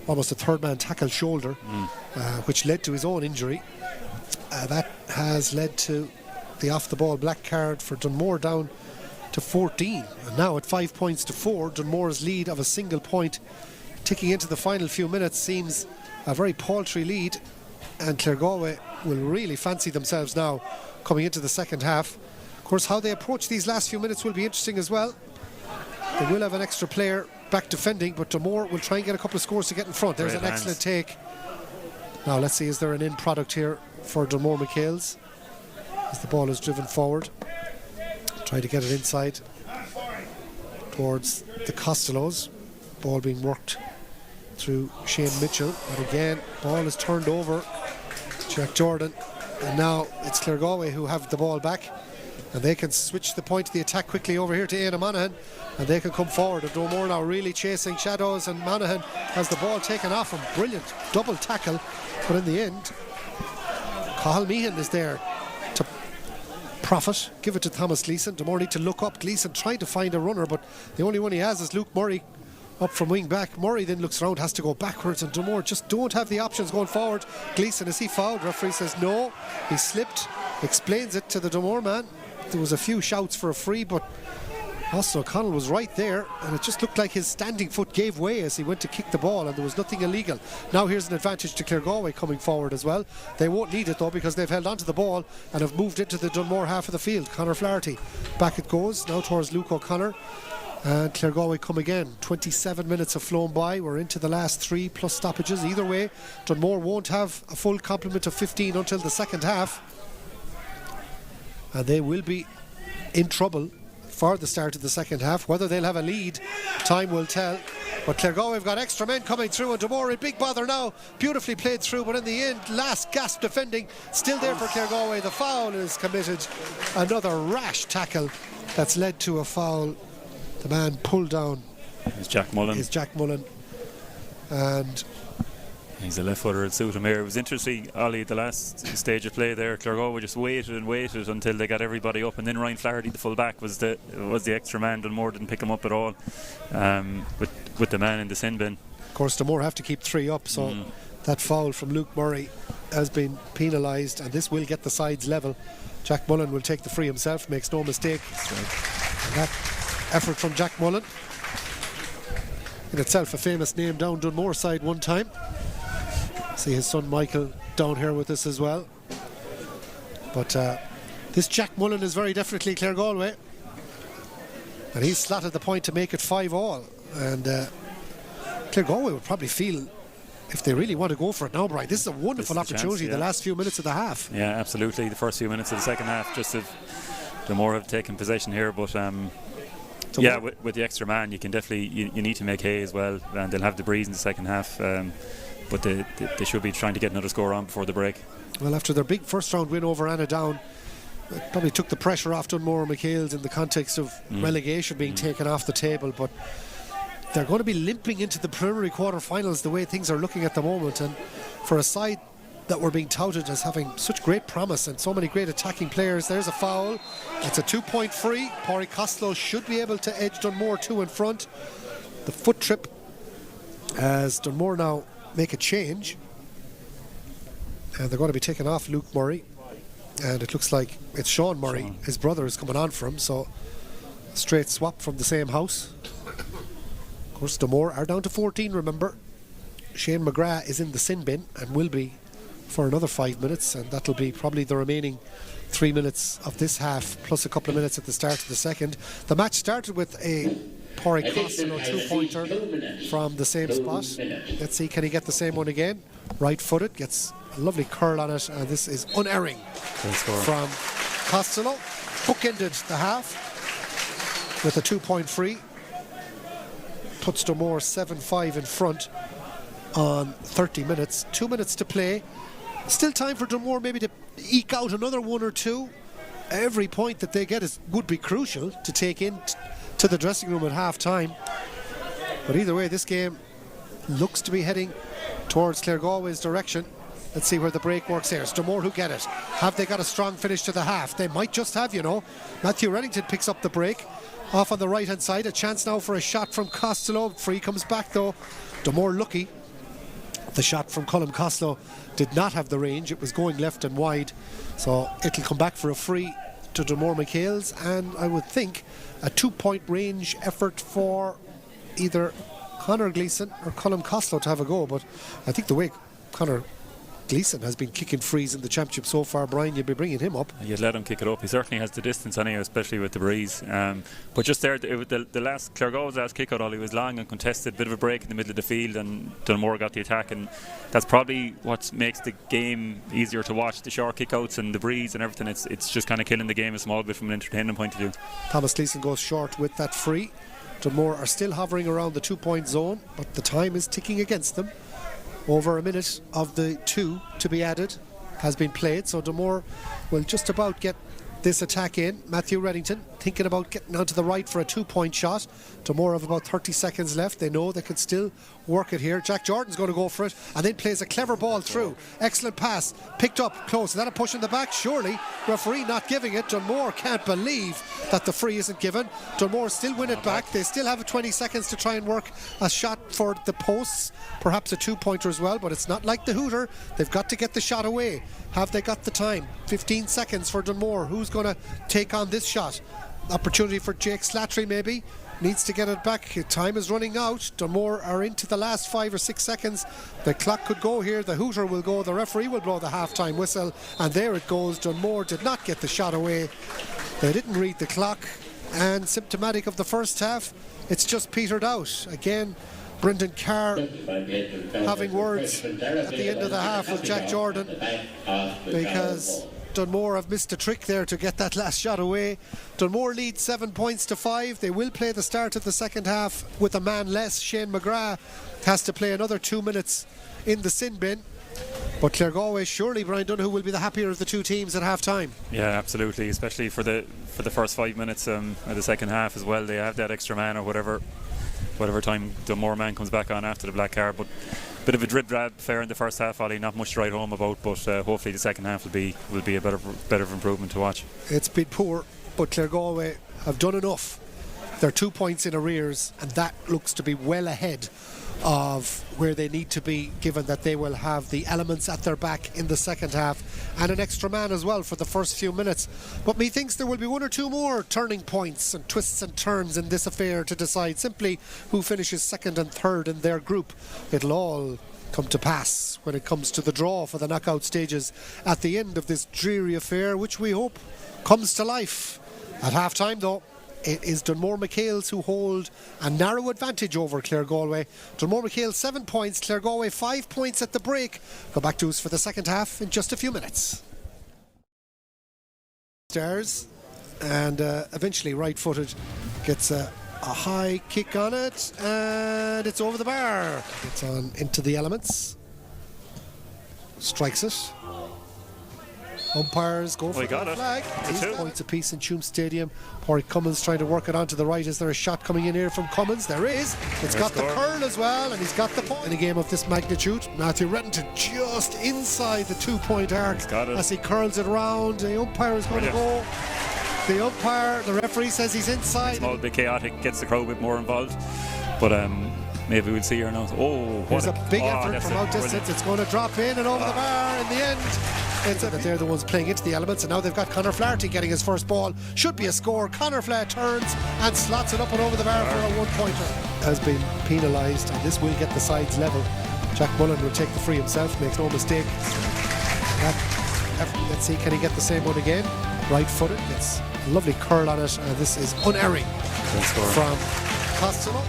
A: almost a third man tackle shoulder, which led to his own injury. That has led to the off the ball black card for Dunmore, down to 14, and now at 5 points to 4, Dunmore's lead of a single point ticking into the final few minutes seems a very paltry lead, and Claregalway will really fancy themselves now coming into the second half. Of course, how they approach these last few minutes will be interesting as well. They will have an extra player back defending, but Dunmore will try and get a couple of scores to get in front. There's an excellent take. Now let's see, is there an end product here for Dunmore MacHales as the ball is driven forward? Try to get it inside towards the Costellos. Ball being worked through Shane Mitchell, but again ball is turned over. Jack Jordan, and now it's Claregalway who have the ball back, and they can switch the point of the attack quickly over here to Éanna Monaghan, and they can come forward. And Dunmore now really chasing shadows, and Monaghan has the ball taken off him. Brilliant double tackle, but in the end Cathal Meehan is there to profit, give it to Thomas Gleeson. Dunmore need to look up. Gleeson trying to find a runner, but the only one he has is Luke Murray up from wing back. Murray then looks around, has to go backwards, and Dunmore just don't have the options going forward. Gleeson, is he fouled? Referee says no, he slipped. Explains it to the Dunmore man. There was a few shouts for a free, but Austin O'Connell was right there, and it just looked like his standing foot gave way as he went to kick the ball, and there was nothing illegal. Now here's an advantage to Claregalway coming forward as well. They won't need it though, because they've held onto the ball and have moved into the Dunmore half of the field. Conor Flaherty, back it goes now towards Luke O'Connor, and Claregalway come again. 27 minutes have flown by. We're into the last 3 plus stoppages. Either way, Dunmore won't have a full complement of 15 until the second half, and they will be in trouble for the start of the second half. Whether they'll have a lead, time will tell. But Claregalway have got extra men coming through, and Dunmore in big bother now. Beautifully played through, but in the end, last gasp defending still there for Claregalway. The foul is committed. Another rash tackle that's led to a foul. The man pulled down
B: is Jack Mullen,
A: and
B: he's a left footer at suit him here. It was interesting, Ollie, the last stage of play there. Claregalway just waited and waited until they got everybody up, and then Ryan Flaherty, the full back, was the extra man. Dunmore didn't pick him up at all, with the man in the sin bin.
A: Of course, Dunmore have to keep 3 up, so that foul from Luke Murray has been penalised, and this will get the sides level. Jack Mullen will take the free himself, makes no mistake. And that effort from Jack Mullen, in itself a famous name down Dunmore side one time. See his son Michael down here with us as well. But this Jack Mullen is very definitely Claregalway, and he's slotted the point to make it 5-all. And Claregalway would probably feel, if they really want to go for it now, Brian, this is a wonderful opportunity. The last few minutes of the half.
B: Yeah, absolutely. The first few minutes of the second half, just if Dunmore have taken possession here, but yeah, with the extra man, you can definitely you need to make hay as well, and they'll have the breeze in the second half. But they should be trying to get another score on before the break.
A: Well, after their big first round win over Annadown, it probably took the pressure off Dunmore MacHales in the context of relegation being taken off the table, but they're going to be limping into the preliminary quarter-finals the way things are looking at the moment. And for a side that were being touted as having such great promise and so many great attacking players, there's a foul. It's a 2-point free. Pádraig Costello should be able to edge Dunmore 2 in front. The foot trip as Dunmore now make a change, and they're going to be taking off Luke Murray, and it looks like it's Sean Murray, his brother, is coming on for him, so straight swap from the same house. Of course, Dunmore are down to 14, remember. Shane McGrath is in the sin bin and will be for another 5 minutes, and that'll be probably the remaining 3 minutes of this half plus a couple of minutes at the start of the second. The match started with a Pádraig Costello 2-pointer from the same spot. Let's see, can he get the same one again? Right footed, gets a lovely curl on it, and this is unerring from Costello. Bookended the half with a 2-point free. Puts Dunmore 7-5 in front on 30 minutes. 2 minutes to play. Still time for Dunmore maybe to eke out another one or two. Every point that they get would be crucial to take in to the dressing room at half time. But either way, this game looks to be heading towards Claregalway's direction. Let's see where the break works here. It's Dunmore who get it. Have they got a strong finish to the half? They might just have, you know. Matthew Reddington picks up the break. Off on the right hand side. A chance now for a shot from Costello. Free comes back though. Dunmore lucky. The shot from Colm Costello did not have the range. It was going left and wide. So it'll come back for a free to Dunmore MacHales. And I would think a 2-point range effort for either Conor Gleeson or Colm Costello to have a go. But I think the way Conor Gleeson has been kicking frees in the championship so far, Brian, you'd be bringing him up.
B: You'd let him kick it up. He certainly has the distance anyway, especially with the breeze. But just there, the last Claregalway's last kick out, all he was long and contested, bit of a break in the middle of the field, and Dunmore got the attack, and that's probably what makes the game easier to watch. The short kickouts and the breeze and everything. It's just kind of killing the game a small bit from an entertainment point of view.
A: Thomas Gleeson goes short with that free. Dunmore are still hovering around the 2-point zone, but the time is ticking against them. Over a minute of the 2 to be added has been played, so Dunmore will just about get this attack in. Matthew Reddington thinking about getting onto the right for a 2-point shot. Dunmore have about 30 seconds left. They know they can still work it here. Jack Jordan's going to go for it and then plays a clever ball through. Excellent pass, picked up close. Is that a push in the back? Surely. Referee not giving it. Dunmore can't believe that the free isn't given. Dunmore still win it back. They still have 20 seconds to try and work a shot for the posts, perhaps a 2-pointer as well, but it's not like the Hooter. They've got to get the shot away. Have they got the time? 15 seconds for Dunmore. Who's going to take on this shot? Opportunity for Jake Slattery maybe. Needs to get it back. Time is running out. Dunmore are into the last 5 or 6 seconds. The clock could go here. The Hooter will go. The referee will blow the half-time whistle. And there it goes. Dunmore did not get the shot away. They didn't read the clock. And symptomatic of the first half, it's just petered out. Again, Brendan Carr having words at the end of the half with Jack Jordan, because Dunmore have missed a trick there to get that last shot away. Dunmore lead 7 points to 5. They will play the start of the second half with a man less. Shane McGrath has to play another 2 minutes in the sin bin. But Claregalway, surely Brian Dunne, will be the happier of the two teams at half time.
B: Yeah, absolutely, especially for the first 5 minutes of the second half as well. They have that extra man or whatever time Dunmore man comes back on after the black card. But bit of a drib-drab affair in the first half, Ollie. Not much to write home about, but hopefully the second half will be a better improvement to watch.
A: It's been poor, but Claregalway have done enough. They're 2 points in arrears, and that looks to be well ahead of where they need to be, given that they will have the elements at their back in the second half and an extra man as well for the first few minutes. But methinks there will be 1 or 2 more turning points and twists and turns in this affair to decide simply who finishes second and third in their group. It'll all come to pass when it comes to the draw for the knockout stages at the end of this dreary affair, which we hope comes to life. At half time though, it is Dunmore MacHales who hold a narrow advantage over Claregalway. Dunmore MacHales 7 points, Claregalway 5 points at the break. Go back to us for the second half in just a few minutes. Stairs, and eventually right-footed gets a high kick on it, and it's over the bar. It's on into the elements. Strikes it. Umpires go for the flag. 8 points apiece in Tuam Stadium. Pádraig Cummins trying to work it onto the right. Is there a shot coming in here from Cummins? There is. It's got the curl as well, and he's got the point. In a game of this magnitude, Matthew Reddington just inside the 2-point arc as he curls it around. The umpire is going to go. The referee says he's inside.
B: It's a bit chaotic, gets the crowd a bit more involved, but maybe we'll see here now.
A: There's a big effort from out distance. It's going to drop in and over the bar in the end. That they're the ones playing into the elements, and now they've got Conor Flaherty getting his first ball. Should be a score. Conor Flaherty turns and slots it up and over the bar for a 1-pointer. Has been penalised, and this will get the sides level. Jack Mullen will take the free himself, makes no mistake. Let's see, can he get the same one again? Right-footed, gets a lovely curl on it, and this is unerring from Costello.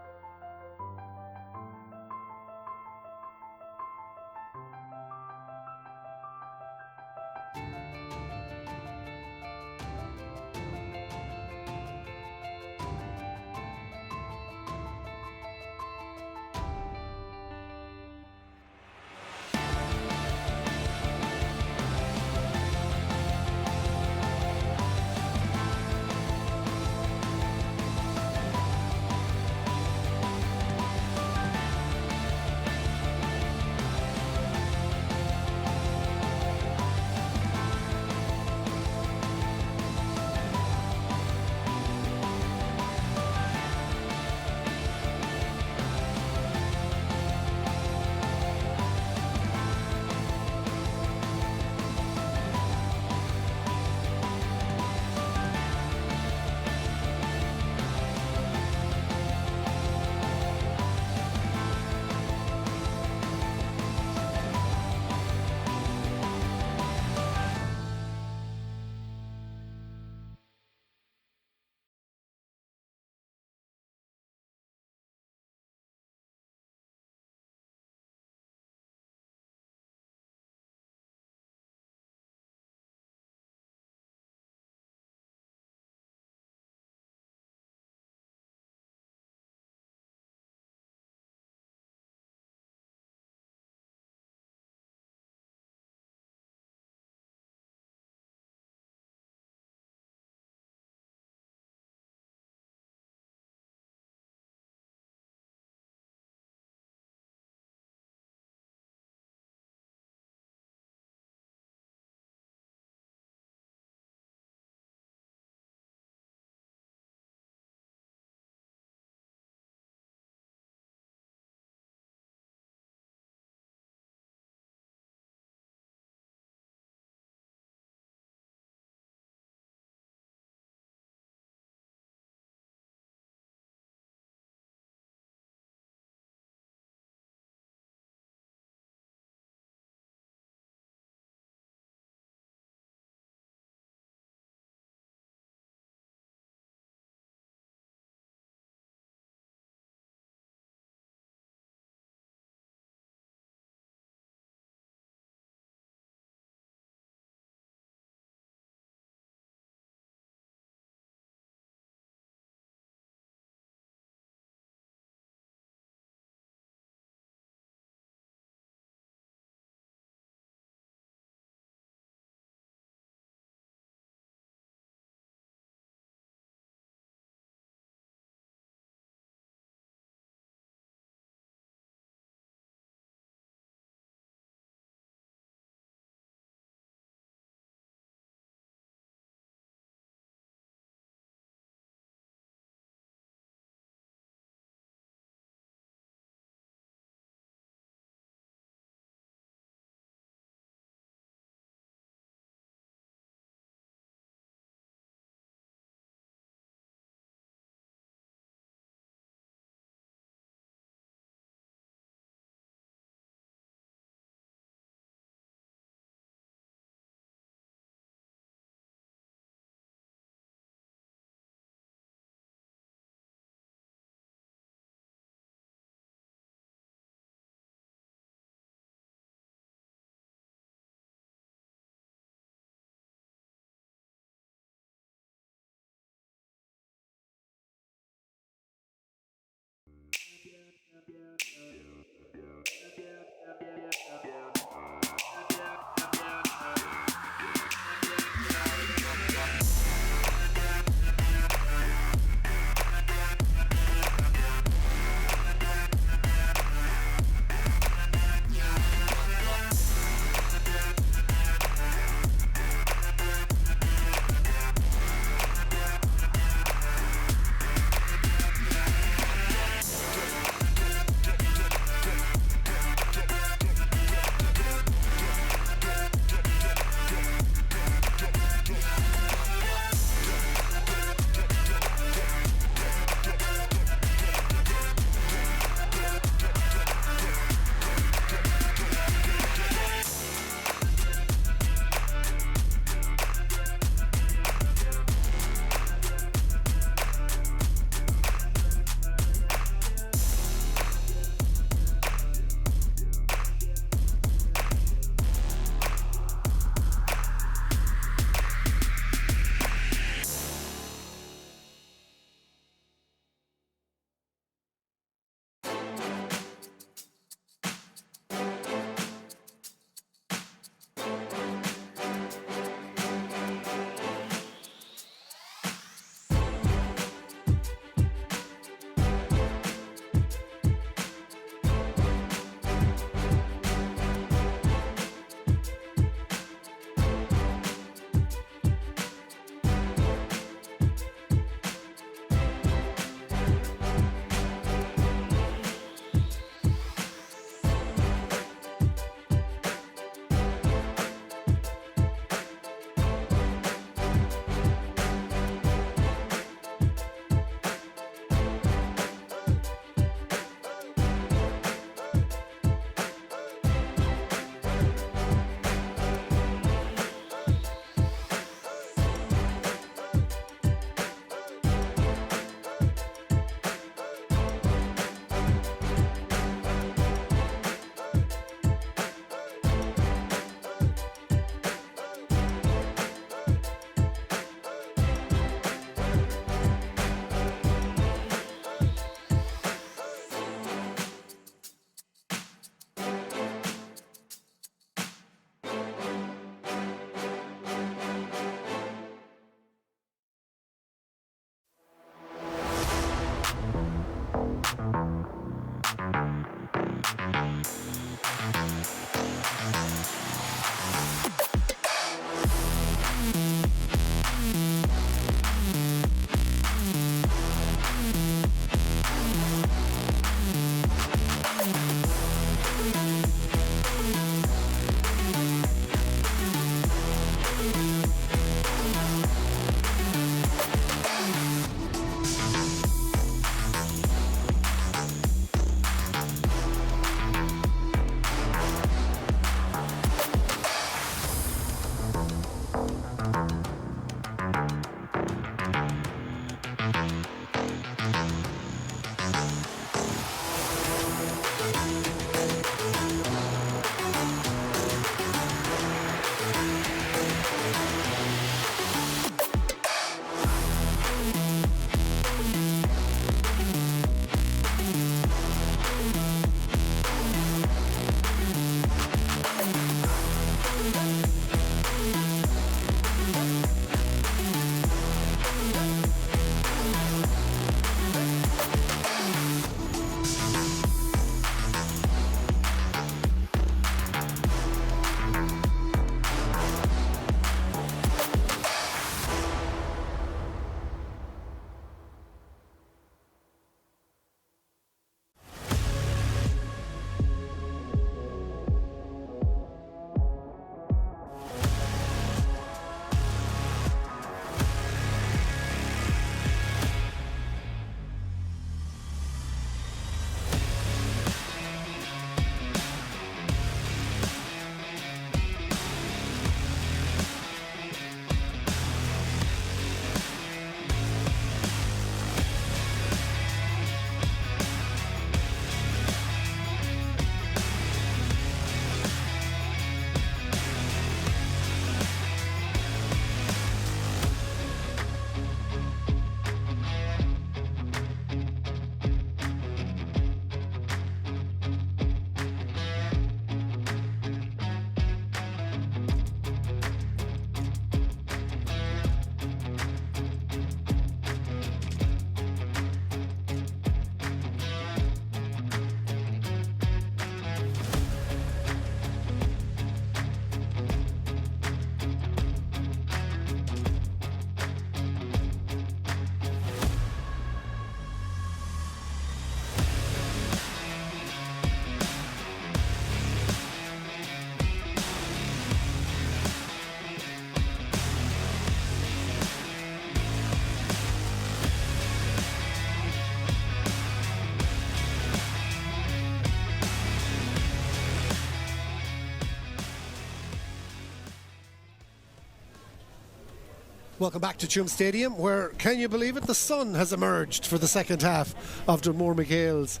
A: Welcome back to Tuam Stadium, where, can you believe it, the sun has emerged for the second half of Dunmore MacHales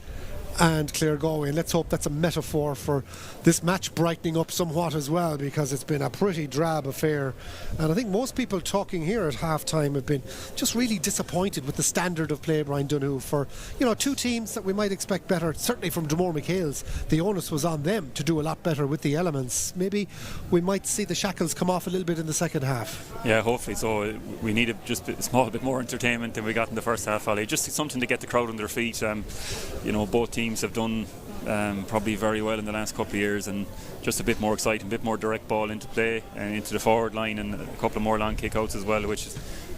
A: and Claregalway. And let's hope that's a metaphor for this match brightening up somewhat as well, because it's been a pretty drab affair. And I think most people talking here at half-time have been just really disappointed with the standard of play, Brian Dunhu, for, you know, two teams that we might expect better. Certainly from Dunmore MacHales, the onus was on them to do a lot better with the elements. Maybe we might see the shackles come off a little bit in the second half.
B: Yeah, hopefully so. We need just a small bit more entertainment than we got in the first half, Ollie. Just something to get the crowd on their feet. You know, both teams have done probably very well in the last couple of years, and just a bit more exciting, a bit more direct ball into play and into the forward line, and a couple of more long kick-outs as well, which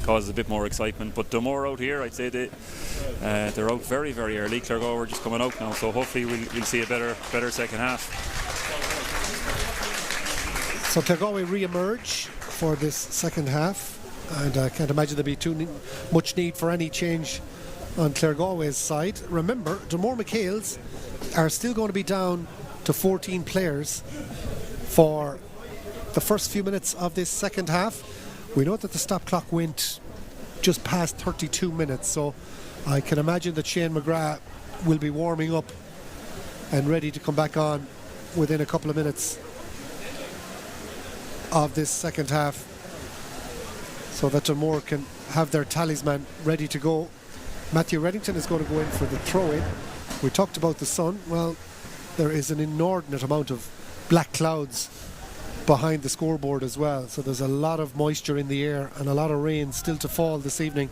B: causes a bit more excitement. But Dunmore out here, I'd say they're out very, very early. Claregalway are just coming out now, so hopefully we'll see a better second half.
A: So Claregalway re-emerge for this second half, and I can't imagine there'd be too much need for any change on Claregalway's side. Remember, Dunmore MacHales are still going to be down to 14 players for the first few minutes of this second half. We know that the stop clock went just past 32 minutes, so I can imagine that Shane McGrath will be warming up and ready to come back on within a couple of minutes of this second half, so that Dunmore can have their talisman ready to go. Matthew Reddington is going to go in for the throw-in. We talked about the sun. Well, there is an inordinate amount of black clouds behind the scoreboard as well, so there's a lot of moisture in the air and a lot of rain still to fall this evening,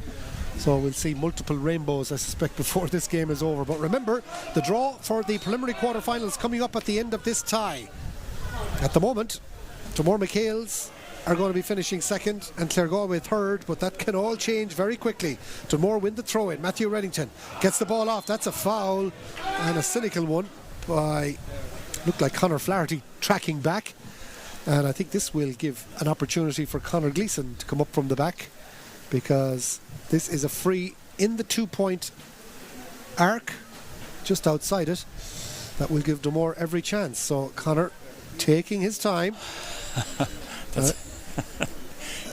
A: so we'll see multiple rainbows, I suspect, before this game is over. But remember, the draw for the preliminary quarterfinals coming up at the end of this tie. At the moment, Dunmore MacHales are going to be finishing second and Claregalway third, but that can all change very quickly. Dunmore win the throw-in. Matthew Reddington gets the ball off. That's a foul, and a cynical one by, looked like Conor Flaherty tracking back, and I think this will give an opportunity for Conor Gleeson to come up from the back, because this is a free in the 2-point arc just outside it that will give Dunmore every chance. So Conor taking his time.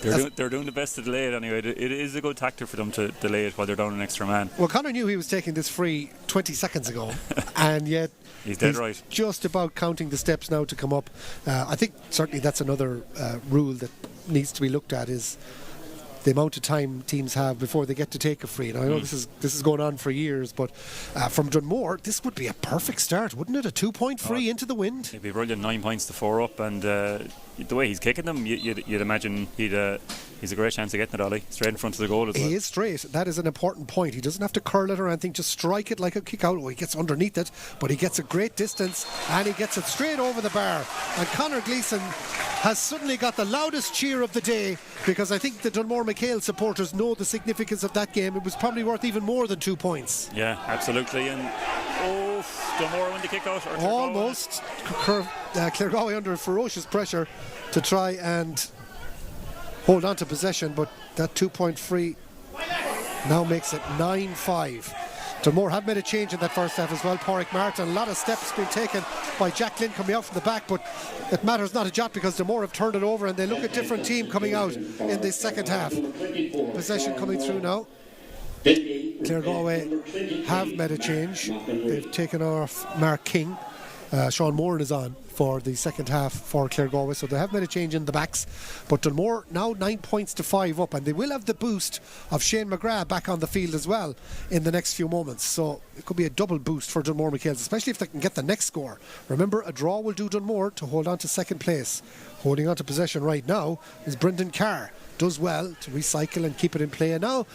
B: They're doing the best to delay it anyway. It is a good tactic for them to delay it while they're down an extra man.
A: Well, Conor knew he was taking this free 20 seconds ago, and yet
B: he's dead right.
A: Just about counting the steps now to come up. I think certainly that's another rule that needs to be looked at, is the amount of time teams have before they get to take a free. Now, I know this is going on for years, but from Dunmore, this would be a perfect start, wouldn't it? A 2-point free into the wind.
B: It'd be brilliant. 9 points to 4 up, and the way he's kicking them, you'd imagine he's a great chance of getting it, Ollie, straight in front of the goal as well.
A: He is straight. That is an important point. He doesn't have to curl it or anything, just strike it like a kick out. Oh, he gets underneath it, but he gets a great distance, and he gets it straight over the bar. And Conor Gleeson has suddenly got the loudest cheer of the day, because I think the Dunmore MacHale supporters know the significance of that game. It was probably worth even more than 2 points.
B: Yeah, absolutely. And Dunmore won the kick out.
A: Almost. Claregalway under ferocious pressure to try and hold on to possession, but that 2-point free now makes it 9-5. Dunmore have made a change in that first half as well. Pádraig Martin, a lot of steps being taken by Jack Lynn coming out from the back, but it matters not a jot, because Dunmore have turned it over and they look a different team coming out in this second half. Possession coming through now. Claregalway have made a change. They've taken off Mark King. Sean Moran is on for the second half for Claregalway, so they have made a change in the backs. But Dunmore now 9 points to 5 up, and they will have the boost of Shane McGrath back on the field as well in the next few moments. So it could be a double boost for Dunmore MacHales, especially if they can get the next score. Remember, a draw will do Dunmore to hold on to second place. Holding on to possession right now is Brendan Carr. Does well to recycle and keep it in play. And now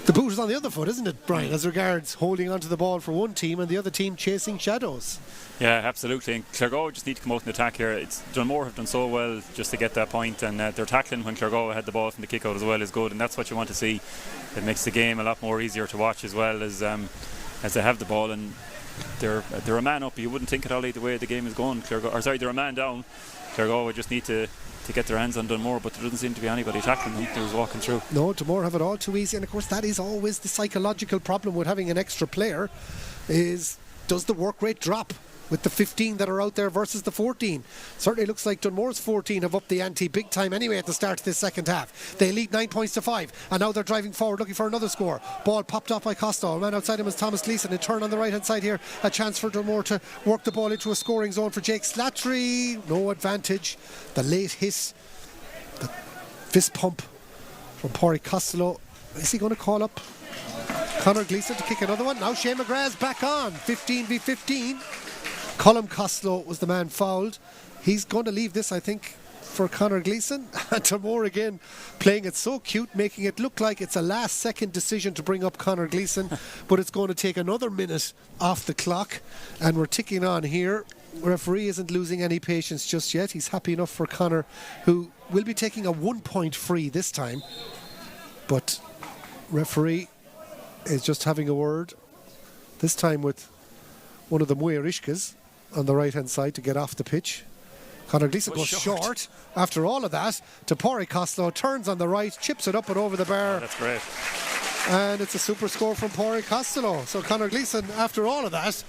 A: the boot is on the other foot, isn't it, Brian, as regards holding onto the ball for one team and the other team chasing shadows.
B: Yeah, absolutely. And Claregalway just need to come out in attack here. Dunmore have done so well just to get that point, and their tackling when Claregalway had the ball from the kick out as well is good, and that's what you want to see. It makes the game a lot more easier to watch as well, as they have the ball, and they're a man up. You wouldn't think it, Ollie, the way the game is going. They're a man down. Claregalway just need to get their hands on Dunmore, but there doesn't seem to be anybody tackling them. They're just walking through. No,
A: Dunmore have it all too easy, and of course that is always the psychological problem with having an extra player, is does the work rate drop with the 15 that are out there versus the 14. Certainly looks like Dunmore's 14 have upped the ante big time anyway at the start of this second half. They lead 9 points to 5, and now they're driving forward looking for another score. Ball popped off by Costello. A man outside him is Thomas Gleeson. In turn on the right hand side here, a chance for Dunmore to work the ball into a scoring zone for Jake Slattery. No advantage. The late hiss, the fist pump from Pádraig Costello. Is he going to call up Conor Gleeson to kick another one? Now Shane McGrath's back on. 15 v 15. Colm Costello was the man fouled. He's going to leave this, I think, for Conor Gleeson. And Dunmore again playing it so cute, making it look like it's a last second decision to bring up Conor Gleeson, but it's going to take another minute off the clock, and we're ticking on here. Referee isn't losing any patience just yet. He's happy enough for Conor, who will be taking a 1 point free this time, but referee is just having a word, this time with one of the Muirishkas on the right hand side to get off the pitch. Conor Gleeson goes short after all of that to Pádraig Costello, turns on the right, chips it up and over the bar.
B: Oh, that's great.
A: And it's a super score from Pádraig Costello. So Conor Gleeson, after all of that,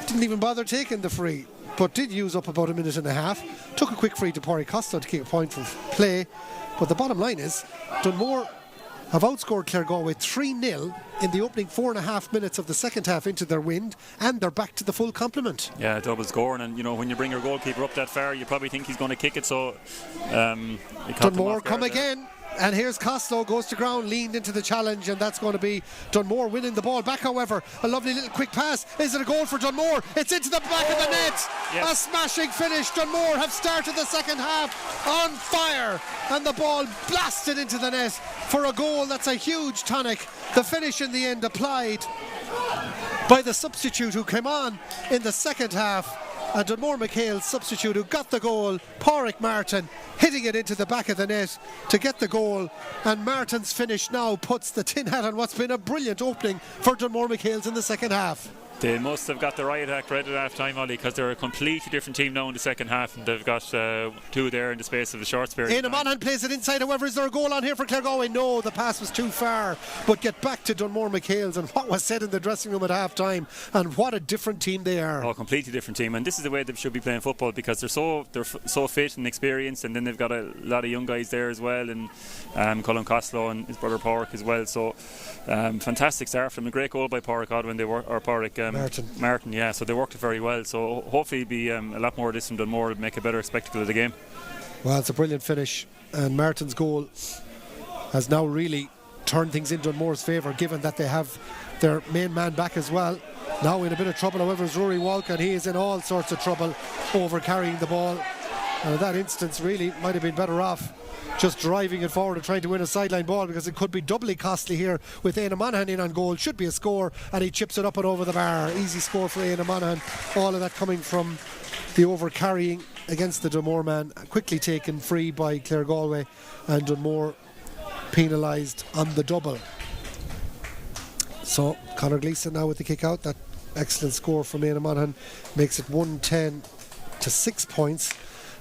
A: didn't even bother taking the free, but did use up about a minute and a half. Took a quick free to Pádraig Costello to kick a point from play. But the bottom line is, Dunmore have outscored Claregalway 3-0 in the opening 4.5 minutes of the second half into their wind, and they're back to the full complement.
B: Yeah, double scoring, and you know, when you bring your goalkeeper up that far, you probably think he's going to kick it, so
A: Dunmore come again. And here's Costello, goes to ground, leaned into the challenge, and that's going to be Dunmore winning the ball back. However, a lovely little quick pass. Is it a goal for Dunmore? It's into the back of the net. Yes. A smashing finish. Dunmore have started the second half on fire, and the ball blasted into the net for a goal. That's a huge tonic. The finish in the end applied by the substitute who came on in the second half. And Dunmore MacHales substitute who got the goal, Pádraig Martin, hitting it into the back of the net to get the goal. And Martin's finish now puts the tin hat on what's been a brilliant opening for Dunmore MacHales in the second half.
B: They must have got the riot act right at half time, Ollie, because they're a completely different team now in the second half, and they've got two there in the space of the short period.
A: Éanna Monaghan plays it inside. However, is there a goal on here for Claregalway? No, the pass was too far. But get back to Dunmore MacHales and what was said in the dressing room at half time, and what a different team they are.
B: Oh, completely different team, and this is the way they should be playing football, because they're so fit and experienced, and then they've got a lot of young guys there as well, and Colm Costello and his brother Pádraig as well. So fantastic start from a great goal by Pádraig Godwin. Pádraig Martin, yeah, so they worked it very well. So hopefully be a lot more of this from Dunmore, make a better spectacle of the game.
A: Well, it's a brilliant finish, and Martin's goal has now really turned things in Dunmore's favour, given that they have their main man back as well. Now in a bit of trouble, however, is Rory Walk, and he is in all sorts of trouble over carrying the ball. And in that instance, really might have been better off just driving it forward and trying to win a sideline ball, because it could be doubly costly here with Éanna Monaghan in on goal. Should be a score, and he chips it up and over the bar. Easy score for Éanna Monaghan. All of that coming from the over carrying against the Dunmore man. Quickly taken free by Claregalway, and Dunmore penalised on the double. So Conor Gleeson now with the kick out. That excellent score from Éanna Monaghan makes it 110 to 6 points.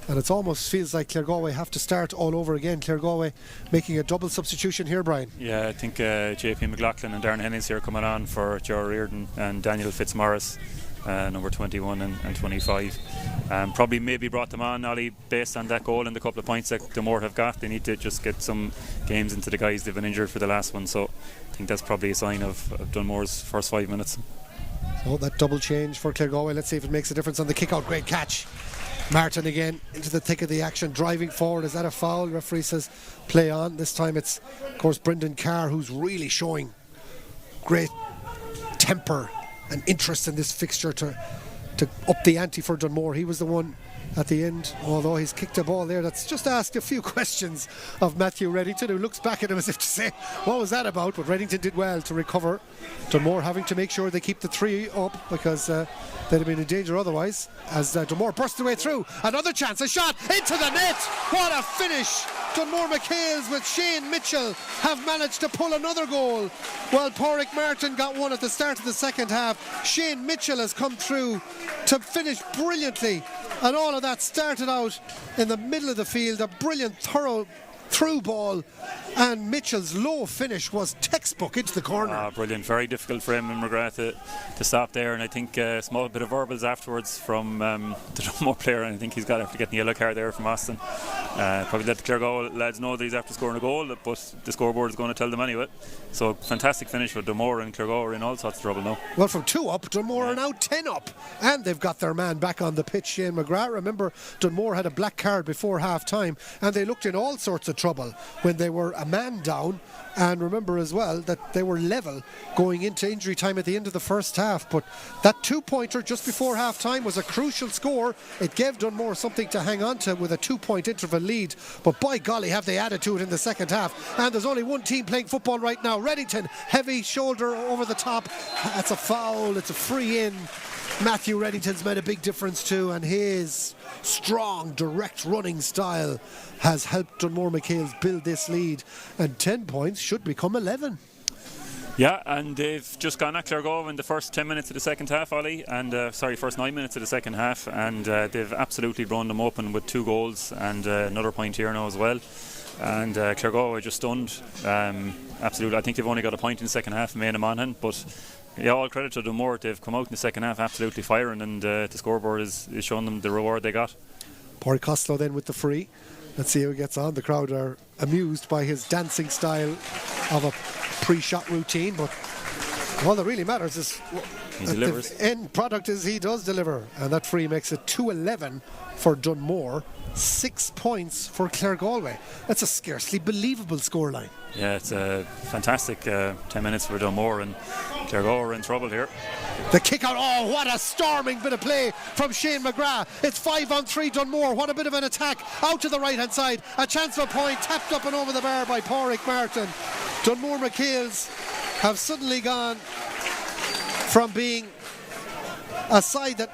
A: And it almost feels like Claregalway have to start all over again. Claregalway making a double substitution here, Brian. Yeah,
B: I think JP McLaughlin and Darren Hennings here coming on for Joe Reardon and Daniel Fitzmaurice, number 21 and 25. Probably maybe brought them on, Ollie, based on that goal and the couple of points that Dunmore have got. They need to just get some games into the guys. They've been injured for the last one, so I think that's probably a sign of Dunmore's first 5 minutes.
A: So that double change for Claregalway. Let's see if it makes a difference on the kick out. Great catch. Martin again into the thick of the action, driving forward. Is that a foul? Referee says play on. This time it's, of course, Brendan Carr, who's really showing great temper and interest in this fixture to up the ante for Dunmore. He was the one at the end, although he's kicked a ball there that's just asked a few questions of Matthew Reddington, who looks back at him as if to say, what was that about? But Reddington did well to recover. Dunmore having to make sure they keep the 3 up, because they'd have been in danger otherwise, as Dunmore burst their way through. Another chance, a shot into the net. What a finish. Dunmore MacHales with Shane Mitchell have managed to pull another goal. While Pádraig Martin got one at the start of the second half, Shane Mitchell has come through to finish brilliantly. And all of that started out in the middle of the field. A brilliant, thorough through ball, and Mitchell's low finish was textbook into the corner.
B: Brilliant. Very difficult for him and McGrath to stop there, and I think a small bit of verbals afterwards from the Dunmore player, and I think he's got after getting the yellow card there from Austin. Probably let the Claregalway lads know that he's after scoring a goal, but the scoreboard is going to tell them anyway. So fantastic finish for Dunmore, and Claregalway are in all sorts of trouble now.
A: Well, from 2 up, Dunmore are now 10 up, and they've got their man back on the pitch, Shane McGrath. Remember, Dunmore had a black card before half time, and they looked in all sorts of trouble when they were a man down. And remember as well that they were level going into injury time at the end of the first half. But that 2-pointer just before half time was a crucial score. It gave Dunmore something to hang on to with a 2-point interval lead. But by golly, have they added to it in the second half. And there's only one team playing football right now. Reddington, heavy shoulder over the top. That's a foul. It's a free in. Matthew Reddington's made a big difference too, and his strong, direct running style has helped Dunmore MacHales build this lead, and 10 points should become 11.
B: Yeah, and they've just gone at Claregalway in the first 10 minutes of the second half, Ollie, and first 9 minutes of the second half, and they've absolutely run them open with 2 goals and another point here now as well. And Claregalway just stunned. Absolutely, I think they've only got a point in the second half, Main and Monaghan, but yeah, all credit to Dunmore. They've come out in the second half absolutely firing, and the scoreboard is showing them the reward they got.
A: Pádraig Costello then with the free. Let's see how he gets on. The crowd are amused by his dancing style of a pre-shot routine, but all that really matters is
B: he delivers.
A: The end product is he does deliver, and that free makes it 2-11 for Dunmore, 6 points for Claregalway. That's a scarcely believable scoreline.
B: Yeah, it's a fantastic 10 minutes for Dunmore, and Claregalway are in trouble here.
A: The kick out, oh, what a storming bit of play from Shane McGrath. It's 5-on-3 Dunmore. What a bit of an attack out to the right hand side. A chance for a point, tapped up and over the bar by Pádraig Martin. Dunmore MacHales have suddenly gone from being a side that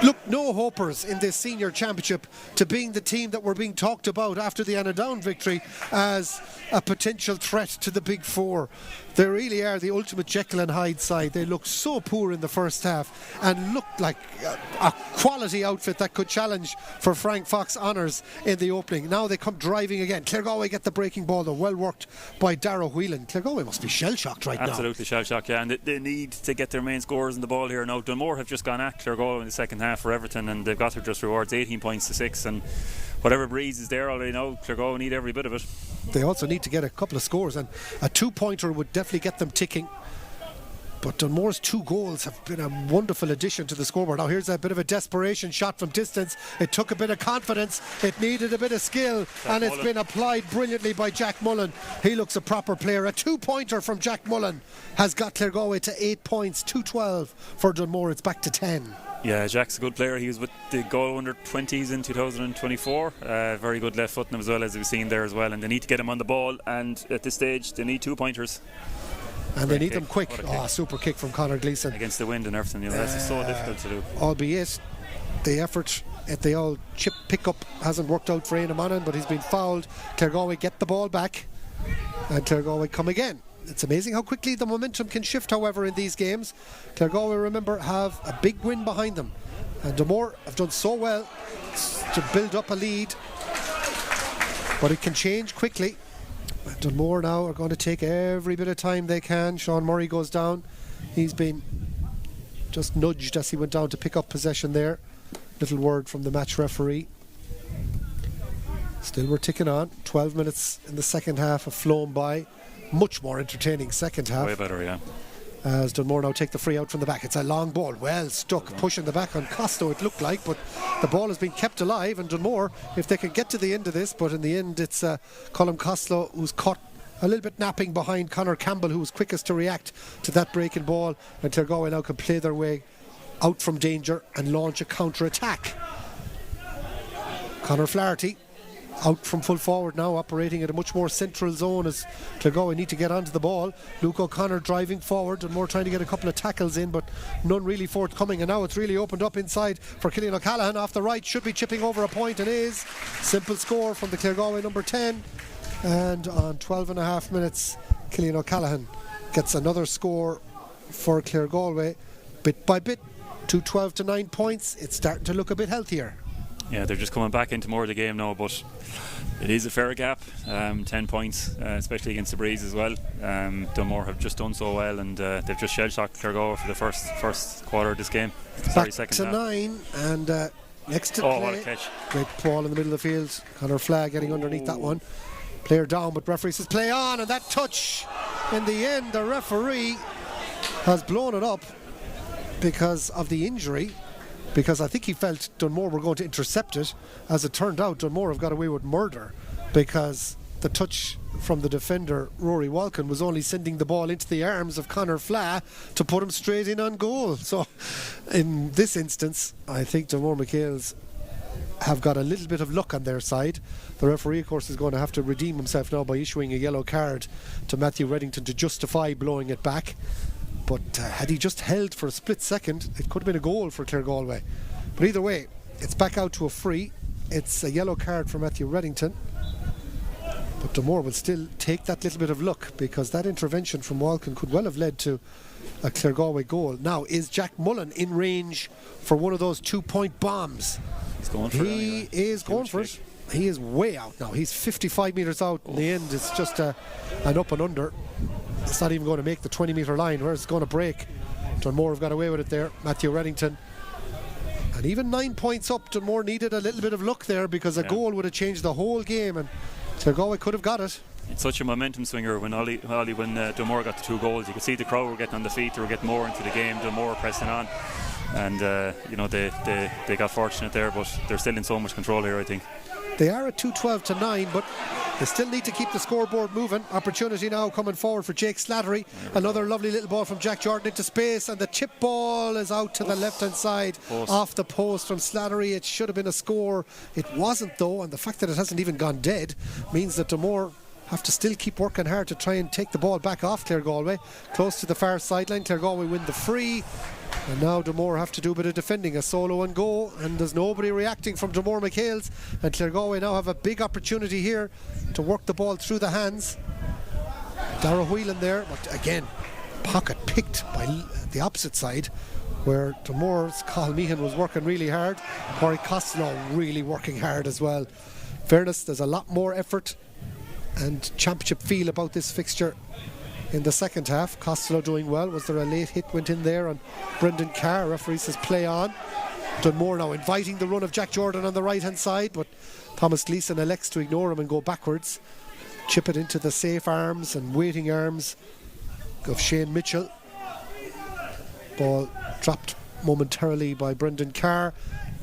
A: looked no hopers in this senior championship to being the team that were being talked about after the Annadown victory as a potential threat to the Big Four. They really are the ultimate Jekyll and Hyde side. They looked so poor in the first half and looked like a quality outfit that could challenge for Frank Fox honours in the opening. Now they come driving again. Claregalway get the breaking ball, though, well worked by Darragh Whelan. Claregalway must be shell-shocked right now.
B: Absolutely shell-shocked, yeah, and they need to get their main scorers in the ball here now. Dunmore have just gone at Claregalway in the second half for Everton, and they've got their just rewards, 18 points to 6, and whatever breeze is there already now, Claregalway need every bit of it.
A: They also need to get a couple of scores, and a 2-pointer would definitely get them ticking. But Dunmore's 2 goals have been a wonderful addition to the scoreboard. Now here's a bit of a desperation shot from distance. It took a bit of confidence, it needed a bit of skill, and it's been applied brilliantly by Jack Mullen. He looks a proper player. A 2-pointer from Jack Mullen has got Claregalway to 8 points, 2-12 for Dunmore. It's back to 10.
B: Yeah, Jack's a good player. He was with the Galway under 20s in 2024. Very good left foot as well, as we've seen there as well. And they need to get him on the ball. And at this stage, they need 2-pointers.
A: And they need them quick. Oh, super kick from Conor Gleeson.
B: Against the wind and everything. You know, that's so difficult to do.
A: Albeit the effort at the old chip pick-up hasn't worked out for Éanna Monaghan, but he's been fouled. Claregalway get the ball back, and Claregalway come again. It's amazing how quickly the momentum can shift, however, in these games. Claregalway, remember, have a big win behind them. And Dunmore have done so well to build up a lead. But it can change quickly. Dunmore now are going to take every bit of time they can. Sean Murray goes down. He's been just nudged as he went down to pick up possession there. Little word from the match referee. Still we're ticking on. 12 minutes in the second half have flown by. Much more entertaining second half.
B: Way better, yeah.
A: As Dunmore now take the free out from the back. It's a long ball, well stuck, pushing the back on Costello it looked like, but the ball has been kept alive, and Dunmore, if they can get to the end of this, but in the end it's Colm Costello who's caught a little bit napping behind Conor Campbell, who was quickest to react to that breaking ball, and Claregalway now can play their way out from danger and launch a counter-attack. Conor Flaherty out from full forward now, operating at a much more central zone as Claregalway need to get onto the ball. Luke O'Connor driving forward and more trying to get a couple of tackles in, but none really forthcoming, and now it's really opened up inside for Cillian O'Callaghan off the right. Should be chipping over a point and is. Simple score from the Claregalway number 10, and on 12.5 minutes Cillian O'Callaghan gets another score for Claregalway. Bit by bit, 2-12 to 9 points. It's starting to look a bit healthier.
B: Yeah, they're just coming back into more of the game now, but it is a fair gap, 10 points, especially against the Breeze as well. Dunmore have just done so well, and they've just shell-shocked Claregalway for the first quarter of this game.
A: Back
B: second
A: to
B: half.
A: 9, and next to
B: Oh,
A: play.
B: what a catch.
A: Great ball in the middle of the field. Connor Flagg getting underneath that one. Player down, but referee says play on, and that touch, in the end, the referee has blown it up because of the injury, because I think he felt Dunmore were going to intercept it. As it turned out, Dunmore have got away with murder, because the touch from the defender, Rory Walken, was only sending the ball into the arms of Connor Flagg to put him straight in on goal. So in this instance, I think Dunmore MacHales have got a little bit of luck on their side. The referee, of course, is going to have to redeem himself now by issuing a yellow card to Matthew Reddington to justify blowing it back. But had he just held for a split second, it could have been a goal for Claregalway. But either way, it's back out to a free. It's a yellow card for Matthew Reddington. But Dunmore will still take that little bit of luck, because that intervention from Walken could well have led to a Claregalway goal. Now, is Jack Mullen in range for one of those 2-point bombs?
B: He's going for it anyway.
A: He is going for it. He is way out now. He's 55 metres out. In the end, it's just an up and under. It's not even going to make the 20-metre line, where it's going to break. Dunmore have got away with it there. Matthew Reddington. And even 9 points up, Dunmore needed a little bit of luck there, because a goal would have changed the whole game, and Claregalway could have got it.
B: It's such a momentum swinger when Dunmore got the 2 goals. You could see the crowd were getting on the feet, they were getting more into the game, Dunmore pressing on, and they got fortunate there, but they're still in so much control here, I think.
A: They are at 2-12 to 9, but they still need to keep the scoreboard moving. Opportunity now coming forward for Jake Slattery. Another lovely little ball from Jack Jordan into space, and the chip ball is out to the left-hand side, off the post from Slattery. It should have been a score. It wasn't, though, and the fact that it hasn't even gone dead means that Dunmore have to still keep working hard to try and take the ball back off Claregalway. Close to the far sideline, Claregalway win the free. And now Dunmore have to do a bit of defending, a solo and go, and there's nobody reacting from Dunmore MacHales, and Claregalway now have a big opportunity here to work the ball through the hands. Dara Whelan there, but again, pocket picked by the opposite side, where Dunmore's Cathal Meehan was working really hard. Corey Costello really working hard as well. In fairness, there's a lot more effort and championship feel about this fixture in the second half. Costello doing well. Was there a late hit went in there on Brendan Carr? Referee says play on. Dunmore now inviting the run of Jack Jordan on the right hand side, but Thomas Gleeson elects to ignore him and go backwards. Chip it into the safe arms and waiting arms of Shane Mitchell. Ball dropped momentarily by Brendan Carr,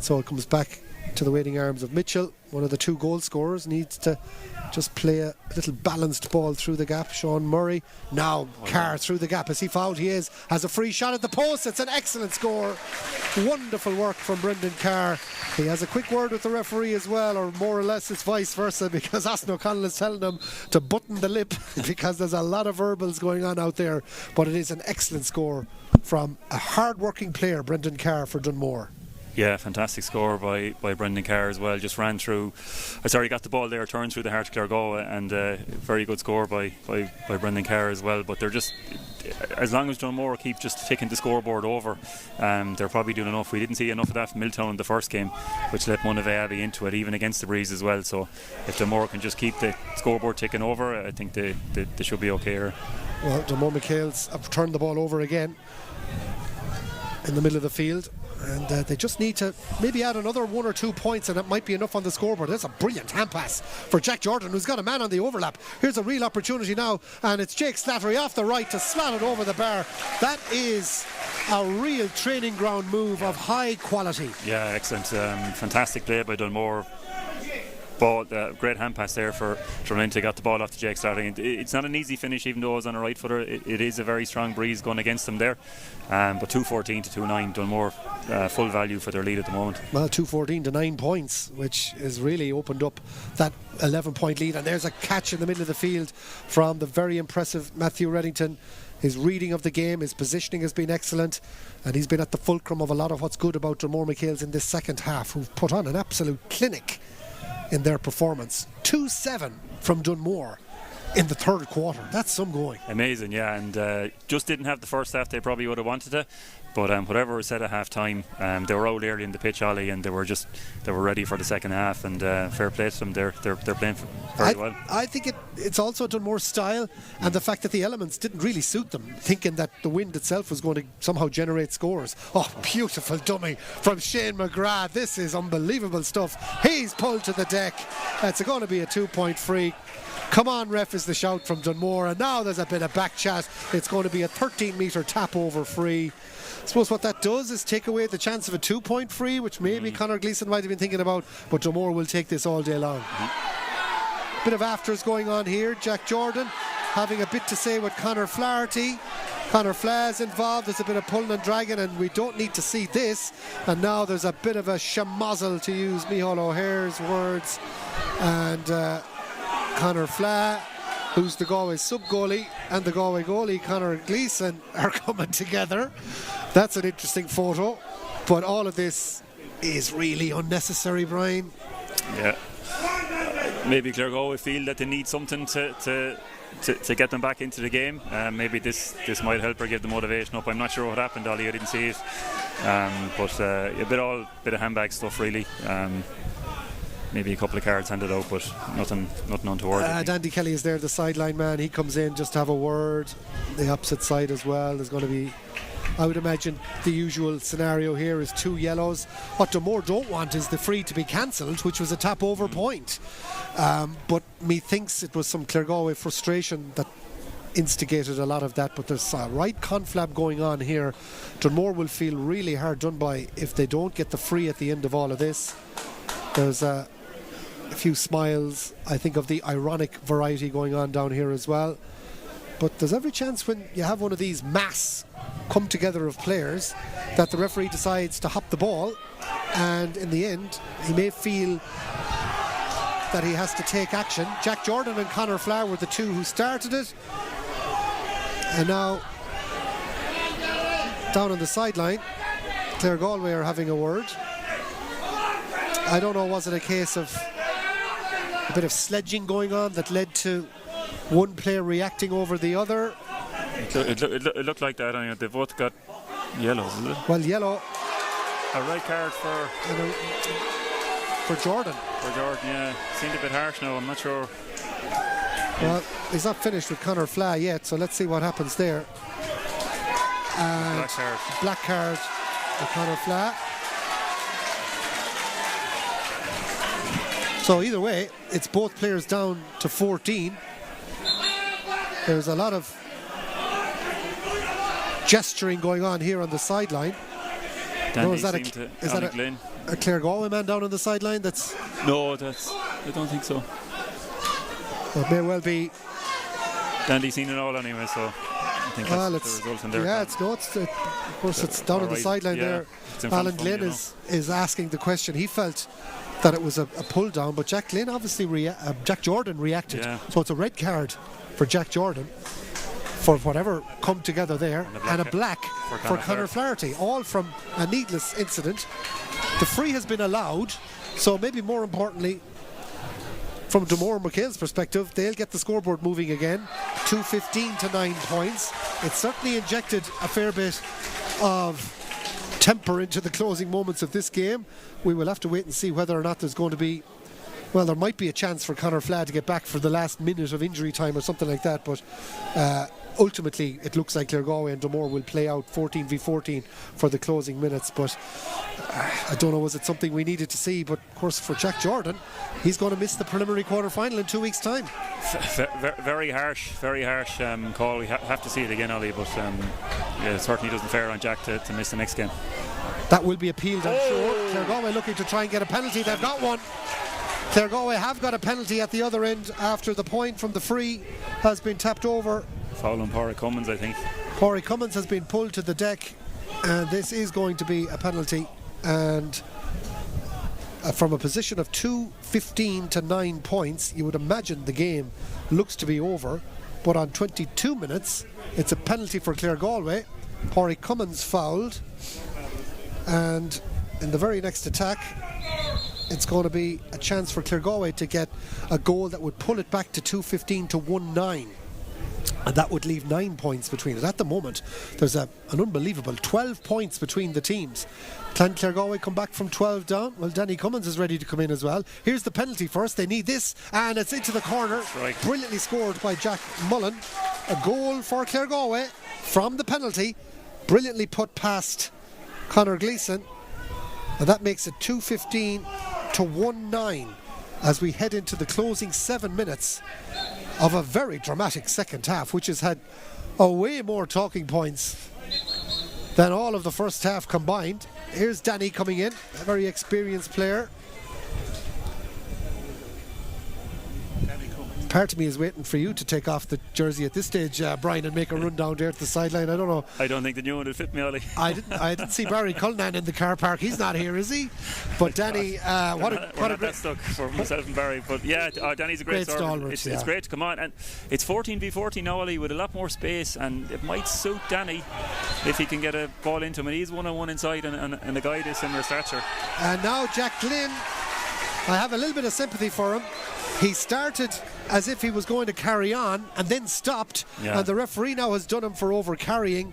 A: so it comes back to the waiting arms of Mitchell. One of the 2 goal scorers needs to just play a little balanced ball through the gap. Sean Murray now, Carr through the gap. Is he fouled? He is. Has a free shot at the post. It's an excellent score. Wonderful work from Brendan Carr. He has a quick word with the referee as well, or more or less it's vice versa, because Austin O'Connell is telling him to button the lip because there's a lot of verbals going on out there. But it is an excellent score from a hard-working player, Brendan Carr, for Dunmore.
B: Yeah, fantastic score by Brendan Carr as well. Just ran through, got the ball there, turned through the heart of Claregalway, and very good score by Brendan Carr as well. But they're just, as long as Dunmore keep just ticking the scoreboard over, they're probably doing enough. We didn't see enough of that from Milltown in the first game, which let Monavea Abbey into it, even against the Breeze as well. So if Dunmore can just keep the scoreboard ticking over, I think they should be okay here.
A: Well, Dunmore MacHales have turned the ball over again in the middle of the field, and they just need to maybe add another 1 or 2 points, and it might be enough on the scoreboard. That's a brilliant hand pass for Jack Jordan, who's got a man on the overlap. Here's a real opportunity now, and it's Jake Slattery off the right to slat it over the bar. That is a real training ground move of high quality.
B: Yeah, excellent. Fantastic play by Dunmore. Ball, great hand pass there for Drolente. Got the ball off to Jake Slattery. It's not an easy finish, even though it was on a right footer. It is a very strong breeze going against them there. But 2-14 to 2-9, Dunmore full value for their lead at the moment. Well,
A: 2-14 to 9 points, which has really opened up that 11-point lead. And there's a catch in the middle of the field from the very impressive Matthew Reddington. His reading of the game, his positioning has been excellent, and he's been at the fulcrum of a lot of what's good about Dunmore MacHales in this second half, who've put on an absolute clinic in their performance. 2-7 from Dunmore in the third quarter. That's some going.
B: Amazing, yeah, and just didn't have the first half they probably would have wanted to, But whatever was said at half time, they were out early in the pitch, Ollie, and they were ready for the second half, and fair play to them. They're playing very well.
A: I think it's also Dunmore's style, and the fact that the elements didn't really suit them, thinking that the wind itself was going to somehow generate scores. Oh, beautiful dummy from Shane McGrath. This is unbelievable stuff. He's pulled to the deck. It's going to be a 2-point free. Come on, ref, is the shout from Dunmore, and now there's a bit of back chat. It's going to be a 13-metre tap over free. I suppose what that does is take away the chance of a 2-point free, which maybe Conor Gleeson might have been thinking about, but Dunmore will take this all day long. Bit of afters going on here. Jack Jordan having a bit to say with Conor Flaherty. Conor Fla's involved. There's a bit of pulling and dragging, and we don't need to see this. And now there's a bit of a schmozzle, to use Micheál O'Hare's words. And Conor Fla, who's the Galway sub-goalie, and the Galway goalie, Conor Gleeson, are coming together. That's an interesting photo. But all of this is really unnecessary, Brian.
B: Yeah. Maybe Claregalway feel that they need something to get them back into the game. Maybe this might help or give the motivation up. I'm not sure what happened, Ollie. I didn't see it. But a bit of handbag stuff, really. Maybe a couple of cards handed out, but nothing untoward.
A: Dandy Kelly is there, the sideline man. He comes in just to have a word. The opposite side as well. There's going to be, I would imagine, the usual scenario here is 2 yellows. What Dunmore don't want is the free to be cancelled, which was a tap over point. But methinks it was some Claregalway frustration that instigated a lot of that, but there's a right conflab going on here. Dunmore will feel really hard done by if they don't get the free at the end of all of this. There's a few smiles, I think, of the ironic variety going on down here as well. But there's every chance when you have one of these mass come together of players that the referee decides to hop the ball, and in the end he may feel that he has to take action. Jack Jordan and Conor Fla were the two who started it, and now down on the sideline Claregalway are having a word. I don't know, was it a case of a bit of sledging going on that led to one player reacting over the other?
B: It looked like that. I mean, they both got yellows, is it?
A: Well, yellow.
B: A red card
A: for Jordan.
B: For Jordan, yeah. Seemed a bit harsh now, I'm not sure.
A: Well, he's not finished with Conor Fla yet, so let's see what happens there. And black card for Conor Fla. So either way, it's both players down to 14. There's a lot of gesturing going on here on the sideline. No, is that a Claregalway man down on the sideline?
B: No, I don't think so.
A: It may well be.
B: Dandy's seen it all anyway, so I think that's the result in there.
A: Yeah, of course it's down on the sideline there. Alan Glynn is asking the question. He felt that it was a pull down, but Jack Jordan reacted. Yeah. So it's a red card for Jack Jordan for whatever come together there, and a black for Conor Flaherty, all from a needless incident. The free has been allowed, so maybe more importantly, from Dunmore and MacHales' perspective, they'll get the scoreboard moving again. 2:15 to 9 points. It certainly injected a fair bit of temper into the closing moments of this game. We will have to wait and see whether or not there's going to be, well, there might be a chance for Conor Fla to get back for the last minute of injury time or something like that, but ultimately it looks like Claregalway and Dunmore will play out 14v14 for the closing minutes. But I don't know, was it something we needed to see? But of course for Jack Jordan, he's going to miss the preliminary quarter-final in 2 weeks' time.
B: Very harsh call. We have to see it again, Ollie, but it certainly doesn't fare on Jack to miss the next game.
A: That will be appealed, I'm sure. Claregalway looking to try and get a penalty. They've got one. Claregalway have got a penalty at the other end after the point from the free has been tapped over.
B: Foul on Pádraig Cummins, I think.
A: Pádraig Cummins has been pulled to the deck, and this is going to be a penalty. And from a position of 2:15 to 9 points, you would imagine the game looks to be over. But on 22 minutes, it's a penalty for Claregalway. Pádraig Cummins fouled, and in the very next attack, it's going to be a chance for Claregalway to get a goal that would pull it back to 2:15 to 1-9. and that would leave 9 points between it. At the moment, there's an unbelievable 12 points between the teams. Can Claregalway come back from 12 down? Well, Danny Cummins is ready to come in as well. Here's the penalty first. They need this, and it's into the corner.
B: Right.
A: Brilliantly scored by Jack Mullen. A goal for Claregalway from the penalty. Brilliantly put past Conor Gleeson. And that makes it 2-15 to 1-9 as we head into the closing 7 minutes of a very dramatic second half, which has had a way more talking points than all of the first half combined. Here's Danny coming in, a very experienced player. Part of me is waiting for you to take off the jersey at this stage, Brian, and make a run down there at the sideline. I don't know.
B: I don't think the new one would fit me, Ollie.
A: I didn't see Barry Cullinan in the car park. He's not here, is he? But Danny, what a great
B: stuck for myself and Barry. But yeah, Danny's a great
A: stalwart.
B: It's great to come on, and it's 14v14 now, Ollie, with a lot more space, and it might suit Danny if he can get a ball into him. And he's 1-on-1 inside, and the guy is similar stature.
A: And now Jack Glynn, I have a little bit of sympathy for him. He started as if he was going to carry on and then stopped, and the referee now has done him for over carrying.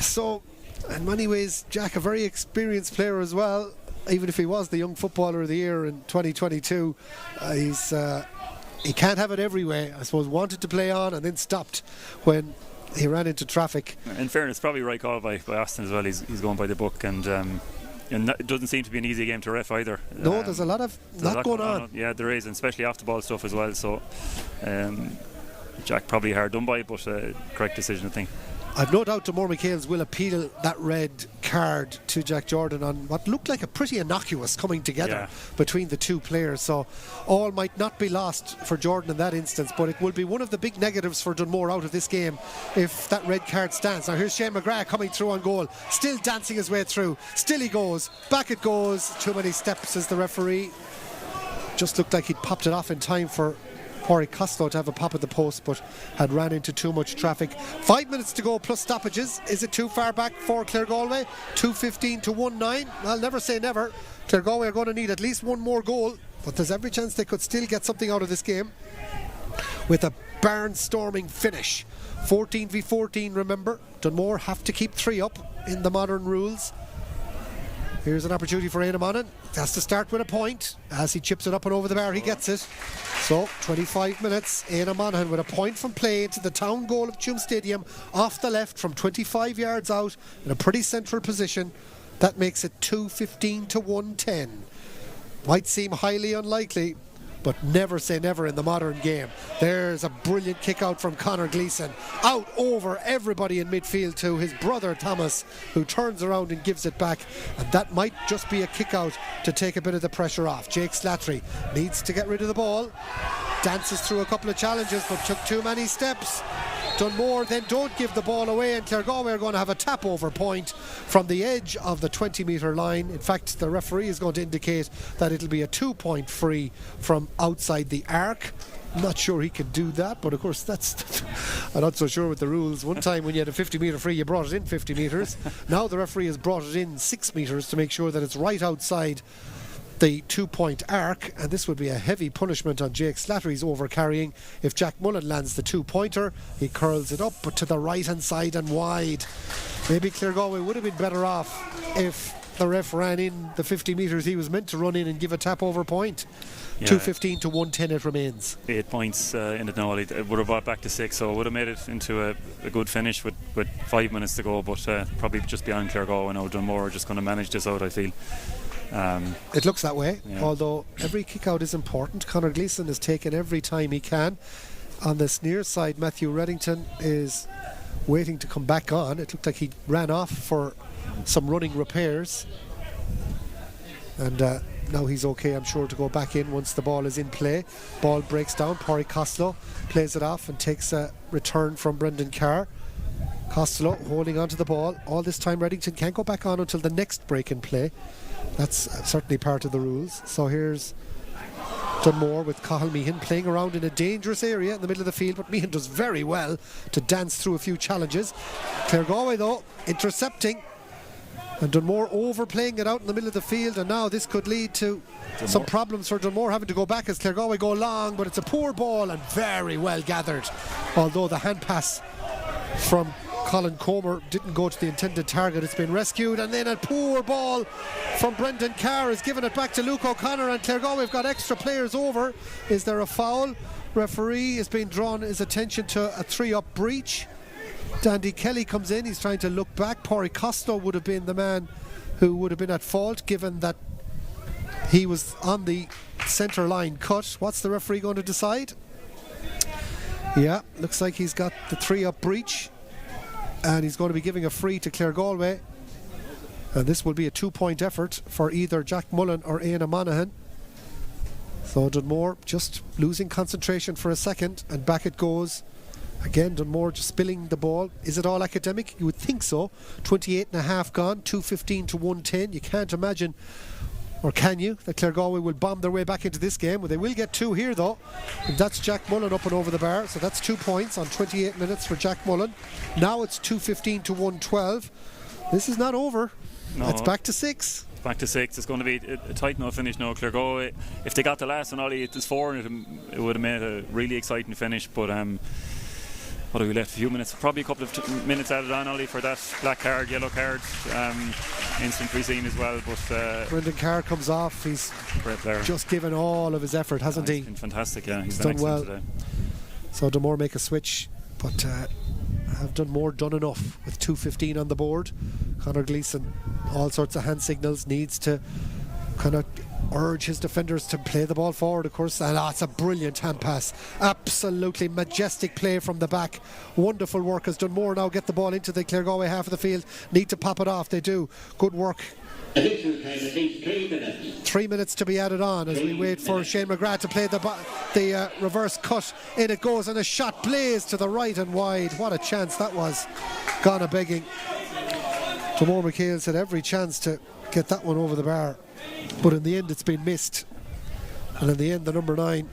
A: So in many ways, Jack, a very experienced player as well, even if he was the Young Footballer of the Year in 2022. He can't have it every way. I suppose wanted to play on and then stopped when he ran into traffic.
B: In fairness, probably right call by Austin as well. He's going by the book, and it doesn't seem to be an easy game to ref either.
A: No, there's a lot going on.
B: Yeah, there is, and especially off the ball stuff as well. So Jack probably hard done by, but correct decision, I think.
A: I've no doubt Dunmore MacHales will appeal that red card to Jack Jordan on what looked like a pretty innocuous coming together between the two players. So all might not be lost for Jordan in that instance, but it will be one of the big negatives for Dunmore out of this game if that red card stands. Now here's Shane McGrath coming through on goal, still dancing his way through. Still he goes, back it goes. Too many steps, says the referee. Just looked like he'd popped it off in time for Pádraig Costello to have a pop at the post, but had ran into too much traffic. 5 minutes to go plus stoppages. Is it too far back for Claregalway? 2-15 to 1-9. I'll never say never. Claregalway are going to need at least one more goal, but there's every chance they could still get something out of this game with a barnstorming finish. 14v14, remember. Dunmore have to keep 3 up in the modern rules. Here's an opportunity for Éanna Monaghan. Has to start with a point. As he chips it up and over the bar, he gets it. So 25 minutes. Éanna Monaghan with a point from play into the town goal of Tuam Stadium, off the left from 25 yards out in a pretty central position. That makes it 2-15 to 1-10. Might seem highly unlikely, but never say never in the modern game. There's a brilliant kick out from Conor Gleeson, out over everybody in midfield to his brother Thomas, who turns around and gives it back, and that might just be a kick out to take a bit of the pressure off. Jake Slattery needs to get rid of the ball, dances through a couple of challenges but took too many steps. Dunmore then don't give the ball away, and Claregalway are going to have a tap over point from the edge of the 20-metre line. In fact, the referee is going to indicate that it'll be a 2-point free from outside the arc. I'm not sure he can do that, but of course that's I'm not so sure with the rules. One time when you had a 50-metre free, you brought it in 50 metres. Now the referee has brought it in 6 metres to make sure that it's right outside the 2-point arc, and this would be a heavy punishment on Jake Slattery's over carrying. If Jack Mullen lands the 2-pointer, he curls it up but to the right hand side and wide. Maybe Claregalway would have been better off if the ref ran in the 50 metres he was meant to run in and give a tap over point. 2-15 to 1-10 it remains. 8
B: points in it now. It would have brought back to 6, so it would have made it into a good finish with 5 minutes to go, but probably just beyond Claregalway now. Dunmore are just going to manage this out, I feel.
A: It looks that way, although every kick out is important. Conor Gleeson is taken every time he can. On this near side, Matthew Reddington is waiting to come back on. It looked like he ran off for some running repairs, and now he's okay, I'm sure, to go back in once the ball is in play. Ball breaks down. Pádraig Costello plays it off and takes a return from Brendan Carr. Costello holding on to the ball. All this time Reddington can't go back on until the next break in play. That's certainly part of the rules. So here's Dunmore with Cathal Meehan playing around in a dangerous area in the middle of the field, but Meehan does very well to dance through a few challenges. Claregalway though intercepting. And Dunmore overplaying it out in the middle of the field, and now this could lead to some problems for Dunmore, having to go back as Claregalway go long, but it's a poor ball and very well gathered, although the hand pass from Colin Comer didn't go to the intended target. It's been rescued, and then a poor ball from Brendan Carr is giving it back to Luke O'Connor, and Claregalway have got extra players over. Is there a foul? Referee is being drawn his attention to a 3-up breach. Dandy Kelly comes in, he's trying to look back. Pádraig Costello would have been the man who would have been at fault, given that he was on the centre line cut. What's the referee going to decide? Yeah, looks like he's got the 3-up breach, and he's going to be giving a free to Claregalway, and this will be a 2-point effort for either Jack Mullen or Éanna Monaghan. So Dunmore just losing concentration for a second, and back it goes. Again, Dunmore just spilling the ball. Is it all academic? You would think so. 28 and a half gone, 2:15 to 1:10. You can't imagine, or can you, that Claregalway will bomb their way back into this game? Well, they will get 2 here though, and that's Jack Mullen up and over the bar, so that's 2 points on 28 minutes for Jack Mullen. Now it's 2:15 to 1:12. This is not over. No. It's back to 6.
B: Back to 6. It's going to be a tight enough finish now. Claregalway, if they got the last one, Ollie, it was 4, and it would have made a really exciting finish, but what have we left? A few minutes, probably a couple of minutes added on, Ollie, for that black card, yellow card, instant free scene as well. But
A: Brendan Carr comes off. He's
B: great player, just
A: given all of his effort, hasn't he?
B: He's been fantastic. Yeah,
A: he's done well today. So Dunmore make a switch, but have Dunmore done enough with 2:15 on the board? Conor Gleeson, all sorts of hand signals, needs to kind of urge his defenders to play the ball forward, of course, and it's a brilliant hand pass, absolutely majestic play from the back. Wonderful work as Dunmore now get the ball into the Claregalway half of the field, need to pop it off, they do. Good work.
C: Additional time, at least 3 minutes.
A: 3 minutes to be added on as we wait for Shane McGrath to play the reverse cut. In it goes, and a shot blazed to the right and wide. What a chance that was. Gone a begging. Dunmore MacHales had every chance to get that one over the bar, but in the end it's been missed. And in the end, the number 9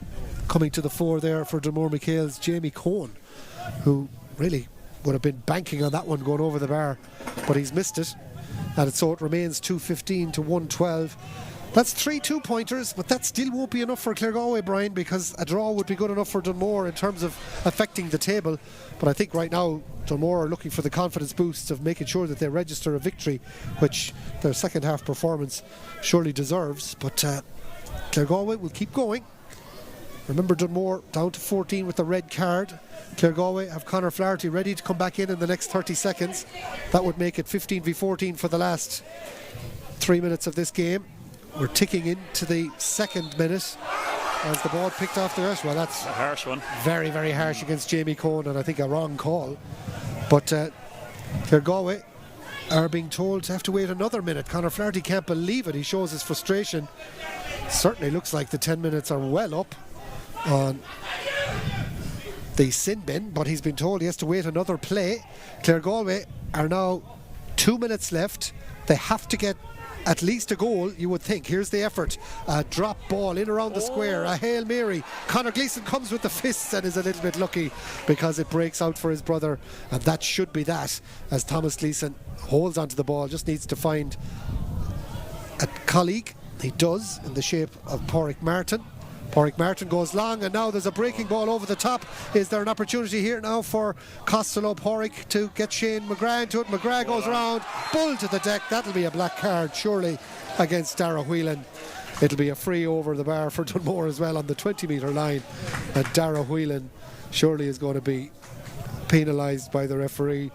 A: coming to the fore there for Dunmore MacHales, Jamie Cohen, who really would have been banking on that one going over the bar, but he's missed it. And so it remains 2:15 to 1:12. That's 3 2-pointers, but that still won't be enough for Claregalway, Brian, because a draw would be good enough for Dunmore in terms of affecting the table. But I think right now Dunmore are looking for the confidence boost of making sure that they register a victory, which their second half performance surely deserves. But Claregalway will keep going. Remember, Dunmore down to 14 with the red card. Claregalway have Conor Flaherty ready to come back in the next 30 seconds. That would make it 15v14 for the last 3 minutes of this game. We're ticking into the second minute as the ball picked off the earth. Well, that's
B: a harsh one.
A: Very, very harsh against Jamie Cohen, and I think a wrong call. But Claregalway are being told to have to wait another minute. Conor Flaherty can't believe it. He shows his frustration. Certainly looks like the 10 minutes are well up on the sin bin, but he's been told he has to wait another play. Claregalway are now 2 minutes left. They have to get at least a goal, you would think. Here's the effort. A drop ball in around the square, a Hail Mary. Conor Gleeson comes with the fists and is a little bit lucky because it breaks out for his brother, and that should be that, as Thomas Gleeson holds onto the ball, just needs to find a colleague. He does, in the shape of Pádraig Martin. Pádraig Martin goes long, and now there's a breaking ball over the top. Is there an opportunity here now for Costello Pádraig to get Shane McGrath into it? McGrath goes round, bull to the deck. That'll be a black card surely against Dara Whelan. It'll be a free over the bar for Dunmore as well on the 20-metre line, and Dara Whelan surely is going to be penalised by the referee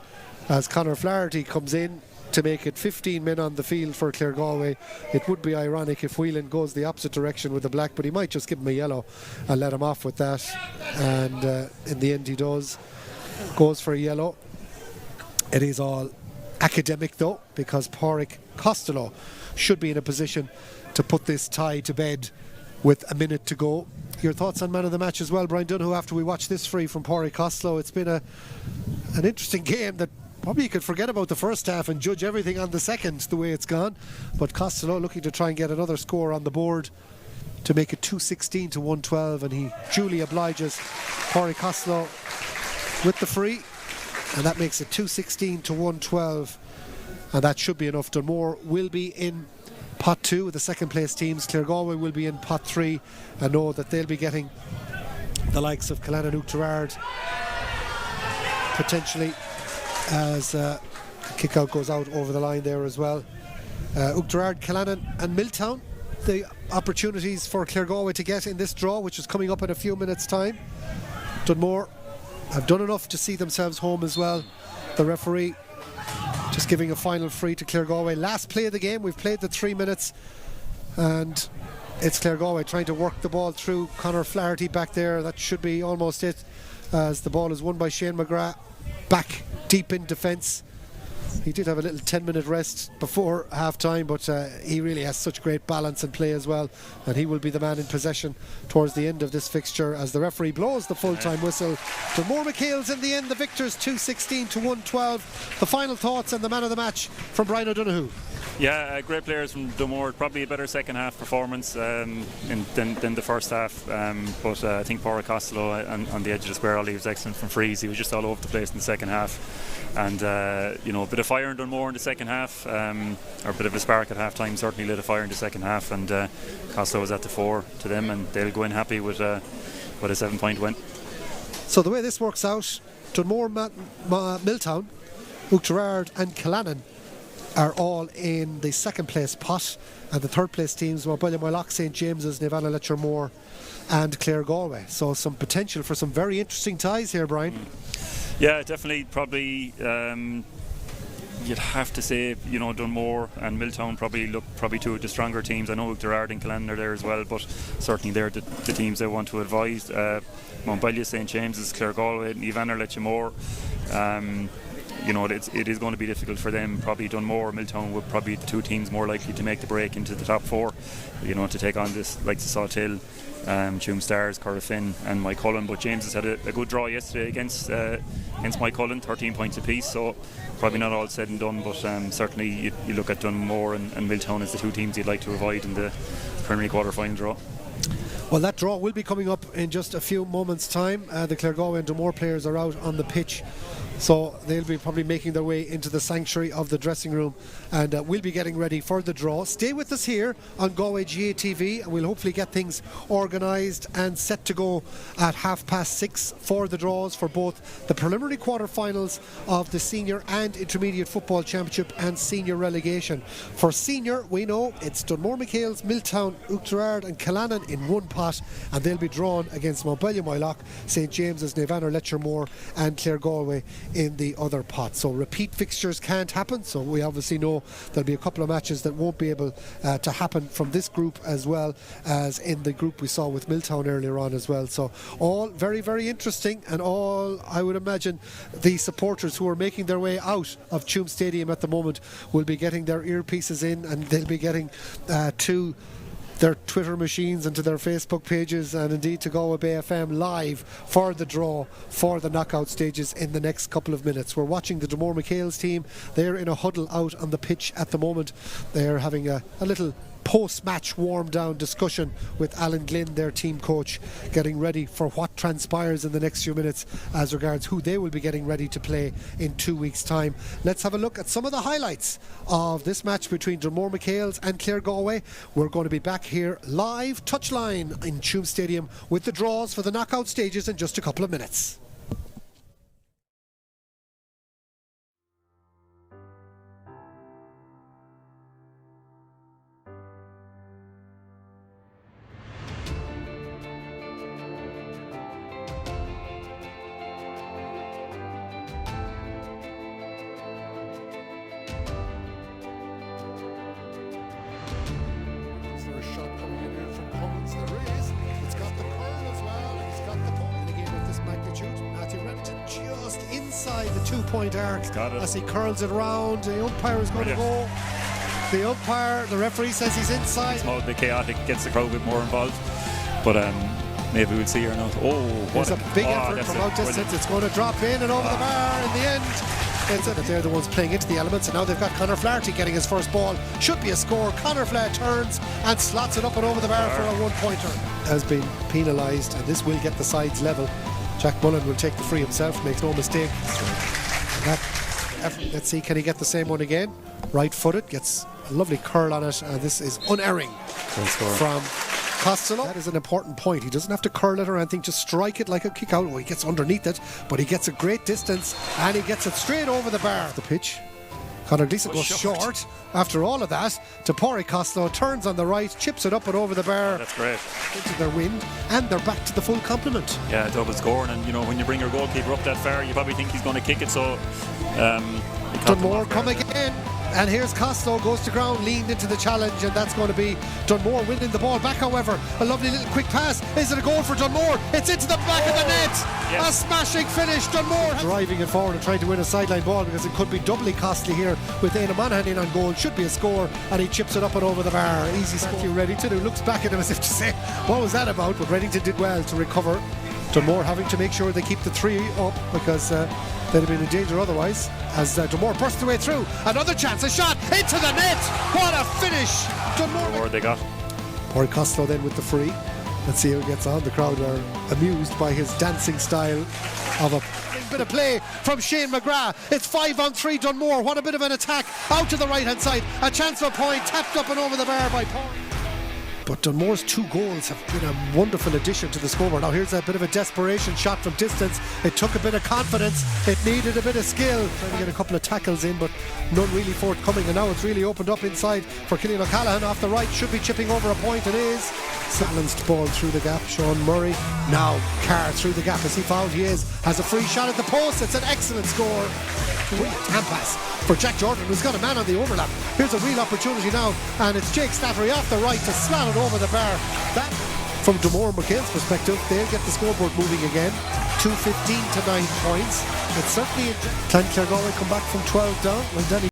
A: as Conor Flaherty comes in to make it 15 men on the field for Claregalway. It would be ironic if Whelan goes the opposite direction with the black, but he might just give him a yellow and let him off with that, and in the end he does, goes for a yellow. It is all academic though, because Pádraig Costello should be in a position to put this tie to bed with a minute to go. Your thoughts on man of the match as well, Brian Dunhu, after we watch this free from Pádraig Costello? It's been an interesting game that probably you could forget about the first half and judge everything on the second, the way it's gone. But Costello looking to try and get another score on the board to make it 2:16 to 1:12, and he duly obliges Pádraig Costello with the free, and that makes it 2:16 to 1:12 and that should be enough. Dunmore will be in pot 2 with the second place teams. Claregalway will be in pot 3, and know that they'll be getting the likes of Killannon, Oughterard potentially, as kick out goes out over the line there as well. Oughterard, Killannon and Milltown, the opportunities for Claregalway to get in this draw, which is coming up in a few minutes time. Dunmore have done enough to see themselves home as well. The referee just giving a final free to Claregalway. Last play of the game, we've played the 3 minutes, and it's Claregalway trying to work the ball through. Conor Flaherty back there, that should be almost it, as the ball is won by Shane McGrath, back deep in defence. He did have a little 10-minute rest before half-time, but he really has such great balance and play as well, and he will be the man in possession towards the end of this fixture as the referee blows the full-time whistle. Dunmore MacHales in the end, the victors 216 to 112. The final thoughts and the man of the match from Brian O'Donoghue.
B: Yeah, great players from Dunmore. Probably a better second half performance than the first half. But I think Paul Costello on the edge of the square, he was excellent from frees. He was just all over the place in the second half. And a bit of fire in Dunmore in the second half, or a bit of a spark at half time. Certainly lit a fire in the second half. And Costello was at the 4 to them, and they'll go in happy with a 7-point win.
A: So the way this works out, Dunmore, Milltown, Oughterard and Killannon are all in the second place pot, and the third place teams were Ballymoylock, St James's, Navanna Letchermore and Claregalway. So some potential for some very interesting ties here, Brian.
B: Yeah, definitely. Probably you'd have to say, Dunmore and Milltown probably two of the stronger teams. I know Oughterard and Killannon are there as well, but certainly they're the teams they want to advise. Montbellier, St James's, Claregalway, Navanna Letchermore. It is going to be difficult for them. Probably Dunmore or Milltown would probably be the two teams more likely to make the break into the top 4, to take on this, like the Sawtill, Tuam Stars, Corrafin and Moycullen. But James has had a good draw yesterday against Moycullen, 13 points apiece, so probably not all said and done, but certainly you look at Dunmore and Milltown as the two teams you'd like to avoid in the preliminary quarter-final draw.
A: Well, that draw will be coming up in just a few moments' time. The Claregalway and Dunmore players are out on the pitch, so they'll be probably making their way into the sanctuary of the dressing room, and we'll be getting ready for the draw. Stay with us here on Galway GA TV, and we'll hopefully get things organised and set to go at 6:30 for the draws for both the preliminary quarter-finals of the Senior and Intermediate Football Championship and Senior Relegation. For Senior, we know it's Dunmore MacHales, Milltown, Oughterard and Killannon in one pot, and they'll be drawn against Montbellier, Moylock, St James's, Navanna Letchermore and Claregalway in the other pot. So repeat fixtures can't happen, so we obviously know there'll be a couple of matches that won't be able to happen from this group, as well as in the group we saw with Milltown earlier on as well. So all very, very interesting, and all, I would imagine, the supporters who are making their way out of Tuam Stadium at the moment will be getting their earpieces in, and they'll be getting to their Twitter machines and to their Facebook pages, and indeed to Galway Bay FM live for the draw for the knockout stages in the next couple of minutes. We're watching the Dunmore MacHales team. They're in a huddle out on the pitch at the moment. They're having a little post-match warm-down discussion with Alan Glynn, their team coach, getting ready for what transpires in the next few minutes as regards who they will be getting ready to play in 2 weeks' time. Let's have a look at some of the highlights of this match between Dunmore MacHales and Claregalway. We're going to be back here live, touchline in Tuam Stadium, with the draws for the knockout stages in just a couple of minutes. The 2-point arc as he curls it around. The umpire is going to go. The referee says he's inside.
B: It's a bit chaotic, gets the crowd a bit more involved, but maybe we'll see or not.
A: There's a big effort from out distance. It's going to drop in and over the bar in the end. They're the ones playing into the elements, and now they've got Conor Flaherty getting his first ball. Should be a score. Conor Flaherty turns and slots it up and over the bar for a 1-pointer. Has been penalised, and this will get the sides level. Jack Mullen will take the free himself, makes no mistake. Let's see, can he get the same one again? right-footed, gets a lovely curl on it, and this is unerring from Costello. That is an important point. He doesn't have to curl it or anything, just strike it like a kick out. Oh, he gets underneath it, but he gets a great distance, and he gets it straight over the bar. The pitch. Conor Gleeson goes short after all of that to Pádraig Costello, turns on the right, chips it up and over the bar.
B: That's great.
A: Into their wind, and they're back to the full complement.
B: Yeah, double scoring, and you know, when you bring your goalkeeper up that far, you probably think he's going to kick it, so
A: Dunmore come again, and here's Costello, goes to ground, leaned into the challenge, and that's going to be Dunmore winning the ball back. However, a lovely little quick pass. Is it a goal for Dunmore? It's into the back of the net. Yes. A smashing finish. Dunmore driving it forward and trying to win a sideline ball, because it could be doubly costly here with Éanna Monaghan in on goal. Should be a score, and he chips it up and over the bar. Easy score. Reddington, who looks back at him as if to say, what was that about? But Reddington did well to recover. Dunmore having to make sure they keep the 3 up, because they'd have been in danger otherwise, as Dunmore bursts the way through. Another chance, a shot into the net. What a finish. Dunmore
B: they got.
A: Pádraig Costello then with the free. Let's see how he gets on. The crowd are amused by his dancing style of a bit of play from Shane McGrath. It's 5-on-3 Dunmore. What a bit of an attack out to the right hand side. A chance for a point, tapped up and over the bar by Pádraig. But Dunmore's 2 goals have been a wonderful addition to the scoreboard. Now here's a bit of a desperation shot from distance. It took a bit of confidence. It needed a bit of skill. Trying to get a couple of tackles in, but none really forthcoming. And now it's really opened up inside for Cillian O'Callaghan off the right. Should be chipping over a point. It is. Balanced ball through the gap. Sean Murray. Now Carr through the gap as he fouled. He has a free shot at the post. It's an excellent score. Hand pass for Jack Jordan, who's got a man on the overlap. Here's a real opportunity now, and it's Jake Slattery off the right to slat it over the bar. That, from Dunmore MacHales' perspective, they'll get the scoreboard moving again. 2:15 to 9 points. It's certainly. Can Claregalway come back from 12 down? Well, Danny.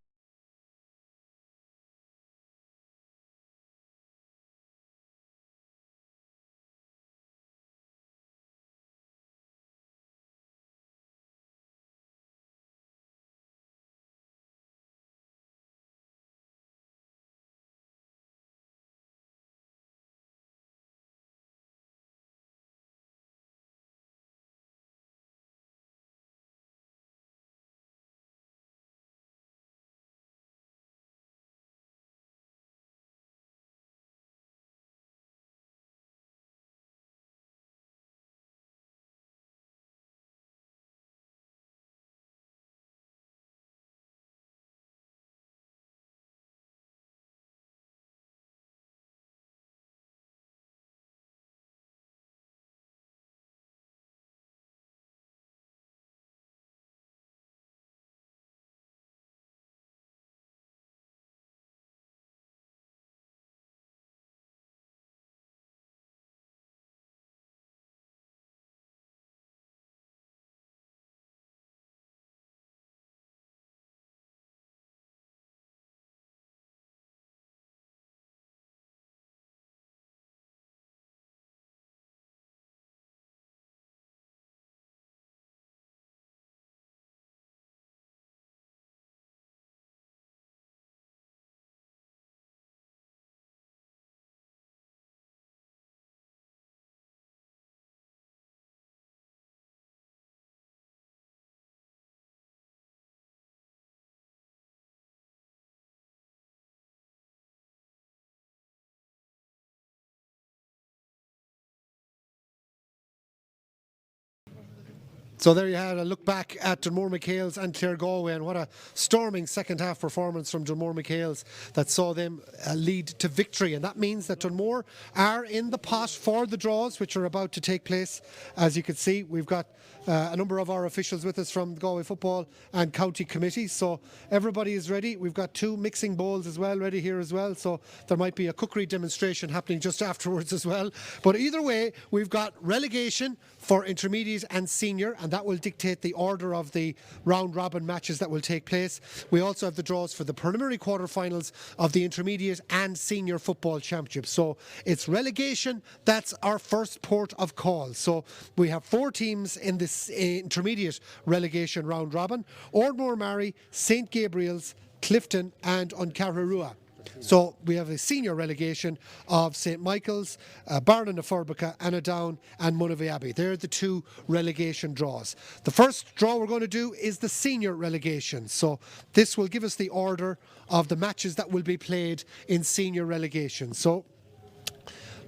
A: So there you had a look back at Dunmore MacHales and Claregalway, and what a storming second half performance from Dunmore MacHales that saw them lead to victory. And that means that Dunmore are in the pot for the draws, which are about to take place. As you can see, we've got a number of our officials with us from the Galway Football and County Committee, so everybody is ready. We've got 2 mixing bowls as well ready here as well, so there might be a cookery demonstration happening just afterwards as well. But either way, we've got relegation for intermediate and senior, and that will dictate the order of the round robin matches that will take place. We also have the draws for the preliminary quarterfinals of the intermediate and senior football championship. So it's relegation, that's our first port of call. So we have 4 teams in this intermediate relegation round robin: Ardmore Mary, St Gabriel's, Clifton and Oncarrarua. So we have a senior relegation of St Michael's, Barna na Furbacha, Anadown and Monavea Abbey. They're the two relegation draws. The first draw we're going to do is the senior relegation. So this will give us the order of the matches that will be played in senior relegation. So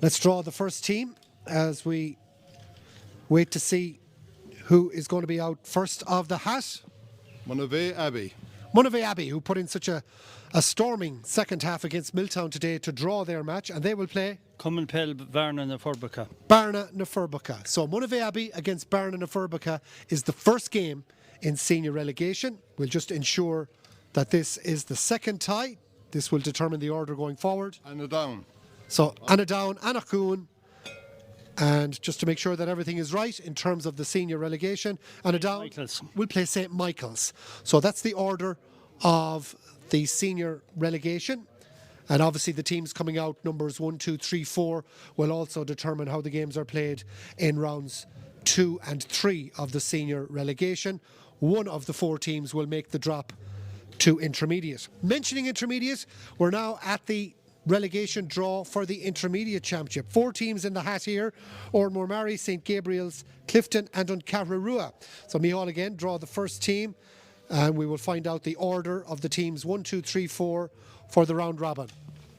A: let's draw the first team as we wait to see who is going to be out first of the hat.
D: Monavea Abbey.
A: Monavea Abbey, who put in such a storming second half against Milltown today to draw their match, and they will play
E: Cumminpel, Barna na Furbacha.
A: Barna na Furbacha. So Monavea Abbey against Barna na Furbacha is the first game in senior relegation. We'll just ensure that this is the second tie. This will determine the order going forward.
D: Anadown.
A: So Anadown, Anacoon, and just to make sure that everything is right in terms of the senior relegation, Anadown will play St Michael's. So that's the order of the senior relegation, and obviously the teams coming out, numbers 1, 2, 3, 4, will also determine how the games are played in rounds 2 and 3 of the senior relegation. One of the 4 teams will make the drop to intermediate. Mentioning intermediate, we're now at the relegation draw for the intermediate championship. 4 teams in the hat here: Ormore Mary, St Gabriel's, Clifton and Uncarrarua. So Micheál again draw the first team, and we will find out the order of the teams 1, 2, 3, 4 for the round robin.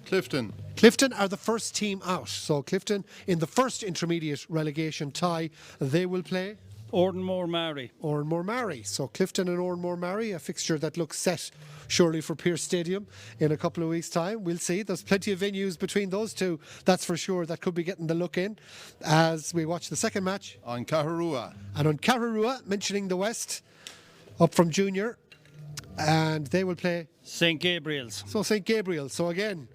D: Clifton.
A: Clifton are the first team out. So Clifton in the first intermediate relegation tie, they will play
E: Ormore Mary.
A: Ormore Mary. So Clifton and Ormore Mary, a fixture that looks set surely for Pearse Stadium in a couple of weeks' time. We'll see. There's plenty of venues between those two, that's for sure, that could be getting the look in as we watch the second match.
D: Uncarrarua.
A: And Uncarrarua, mentioning the West, up from junior, and they will play
E: St Gabriel's.
A: So St Gabriel's. So again,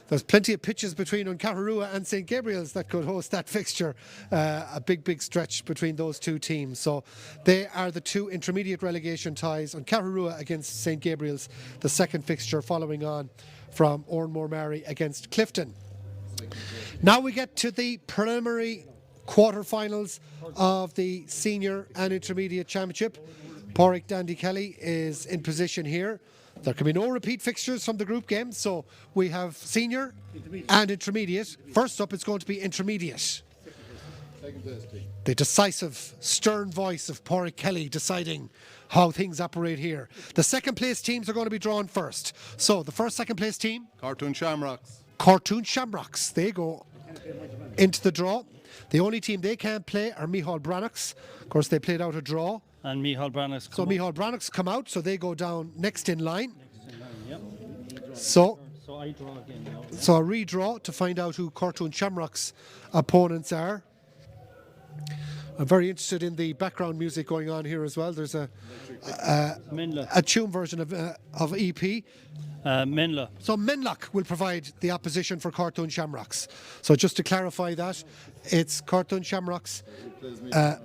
A: there's plenty of pitches between Uncarrarua and St Gabriel's that could host that fixture. A big stretch between those two teams. So they are the two intermediate relegation ties. Uncarrarua against St Gabriel's, the second fixture following on from Ormore Mary against Clifton. Now we get to the preliminary quarter-finals of the senior and intermediate championship. Pádraig Dandy Kelly is in position here. There can be no repeat fixtures from the group game, so we have senior and intermediate. First up, it's going to be intermediate. The decisive, stern voice of Pádraig Kelly deciding how things operate here. The second place teams are going to be drawn first. So the first, second place team,
D: Cartoon Shamrocks.
A: Cartoon Shamrocks, they go into the draw. The only team they can't play are Micheál Brannocks. Of course, they played out a draw.
E: And Micheál Brannocks.
A: So Micheál Brannocks come out, so they go down next in line.
E: Yep.
A: So
E: I draw again now.
A: So a redraw to find out who Cartoon Shamrocks' opponents are. I'm very interested in the background music going on here as well. There's a tune version of EP.
E: Menla.
A: So Menlock will provide the opposition for Cartoon Shamrocks. So just to clarify that, it's Cartoon Shamrocks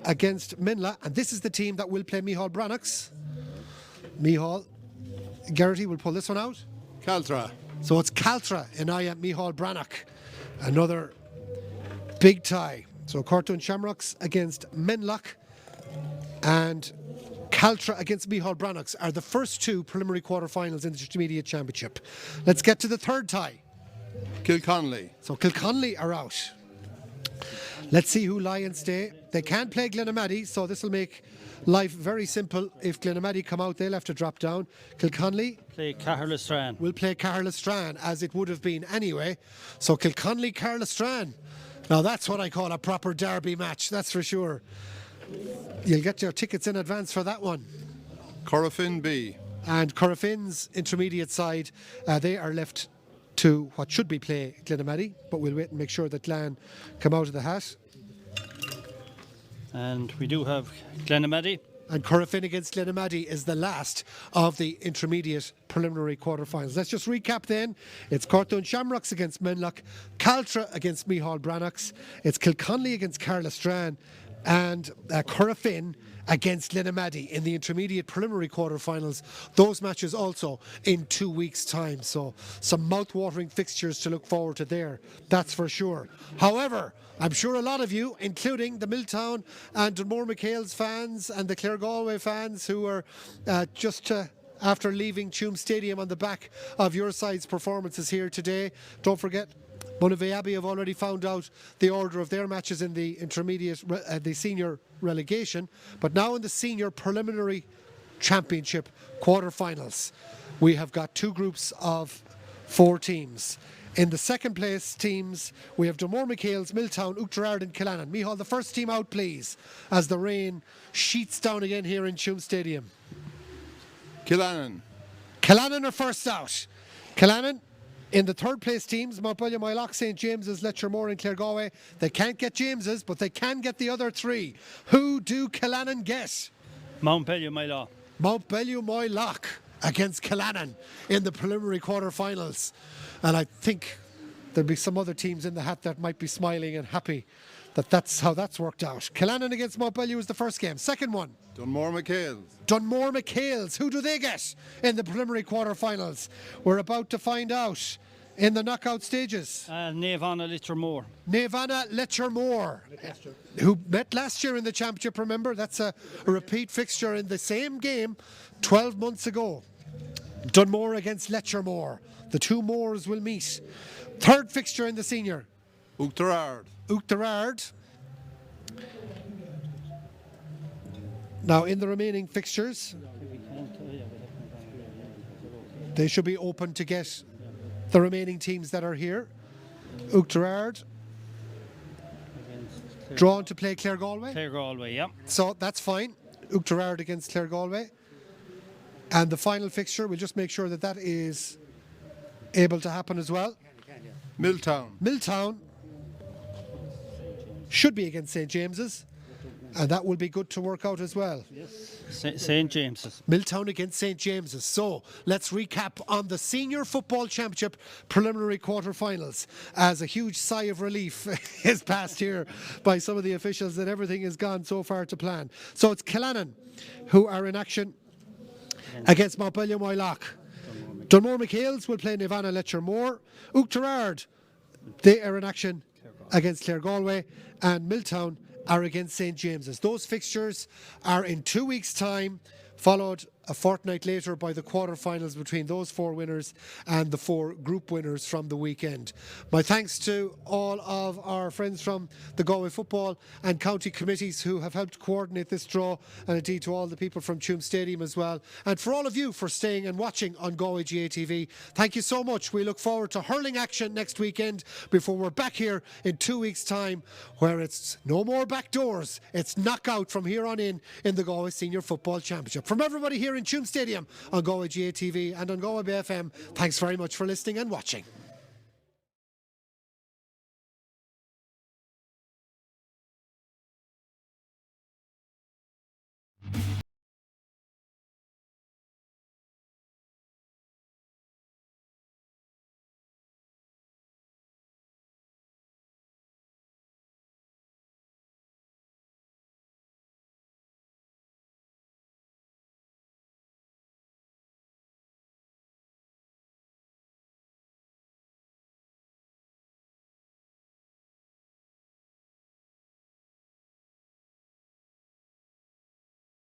A: against Menla, and this is the team that will play Micheál Brannocks. Micheál, Garrity will pull this one out.
D: Caltra.
A: So it's Caltra and I am Micheál Brannock. Another big tie. So Cartoon Shamrocks against Menlock and Caltra against Micheál Brannocks are the first two preliminary quarter-finals in the Intermediate Championship. Let's get to the third tie.
D: Kilconnelly.
A: So Kilconnelly are out. Let's see who Lions stay. They can't play Glenamaddy, so this will make life very simple. If Glenamaddy come out, they'll have to drop down. Kilconnelly
E: Play Caherlistran.
A: will play Caherlistran, as it would have been anyway. So Kilconnelly, Caherlistran. Now that's what I call a proper derby match, that's for sure. You'll get your tickets in advance for that one.
D: Corofin B.
A: And Corofin's intermediate side, they are left to what should be play Glenamaddy, but we'll wait and make sure that Glen come out of the hat.
E: And we do have Glenamaddy.
A: And Corofin against Glenamaddy is the last of the intermediate preliminary quarterfinals. Let's just recap then. It's Cartoon Shamrocks against Menlock, Caltra against Micheál Brannocks, it's Kilconnelly against Caherlistran, and Corofin against Glenamaddy in the intermediate preliminary quarterfinals. Those matches also in 2 weeks' time. So some mouth-watering fixtures to look forward to there, that's for sure. However, I'm sure a lot of you, including the Milltown and Dunmore MacHales fans and the Claregalway fans who are just after leaving Tuam Stadium on the back of your side's performances here today. Don't forget, Bunavay Abbey have already found out the order of their matches in the the senior relegation, but now in the senior preliminary championship quarter-finals, we have got two groups of 4 teams. In the second place teams, we have Dunmore, MacHales, Milltown, Oughterard and Killannon. Micheál, the first team out, please, as the rain sheets down again here in Tuam Stadium.
D: Killannon.
A: Killannon are first out. Killannon, in the third place teams, Montpellier, Moylock, St James's, Letchermore and Claregalway. They can't get James's, but they can get the other 3. Who do Killannon get?
E: Montpellier, Moylock.
A: Montpellier, Moylock against Killannon in the preliminary quarter-finals. And I think there'll be some other teams in the hat that might be smiling and happy that that's how that's worked out. Killannon against Montpellier was the first game. Second one,
D: Dunmore MacHales.
A: Dunmore MacHales. Who do they get in the preliminary quarter-finals? We're about to find out in the knockout stages.
E: Navanna, Litchermore.
A: Navanna, Letchermore, who met last year in the championship, remember? That's a repeat fixture in the same game 12 months ago. Dunmore against Letchermore. The 2 Moors will meet. Third fixture in the senior.
D: Oughterard.
A: Oughterard. Now in the remaining fixtures, they should be open to get the remaining teams that are here. Oughterard drawn to play Claregalway.
E: Claregalway, yeah.
A: So that's fine. Oughterard against Claregalway. And the final fixture, we'll just make sure that that is able to happen as well.
D: Milltown.
A: Milltown should be against St James's, and that will be good to work out as well.
E: St James's.
A: Milltown against St James's. So let's recap on the Senior Football Championship preliminary quarter-finals, as a huge sigh of relief is passed here by some of the officials that everything has gone so far to plan. So it's Killannon who are in action against Montpellier, Moylock. Dunmore MacHales will play Navanna, Letchermore. Oughterard, they are in action against Claregalway, and Milltown are against St James's. Those fixtures are in 2 weeks' time, followed a fortnight later by the quarter-finals between those 4 winners and the 4 group winners from the weekend. My thanks to all of our friends from the Galway Football and County Committees who have helped coordinate this draw, and indeed to all the people from Tuam Stadium as well, and for all of you for staying and watching on Galway GA TV. Thank you so much. We look forward to hurling action next weekend before we're back here in 2 weeks' time, where it's no more back doors. It's knockout from here on in the Galway Senior Football Championship. From everybody here in Tuam Stadium on Galway GA TV and on Galway Bay FM, thanks very much for listening and watching.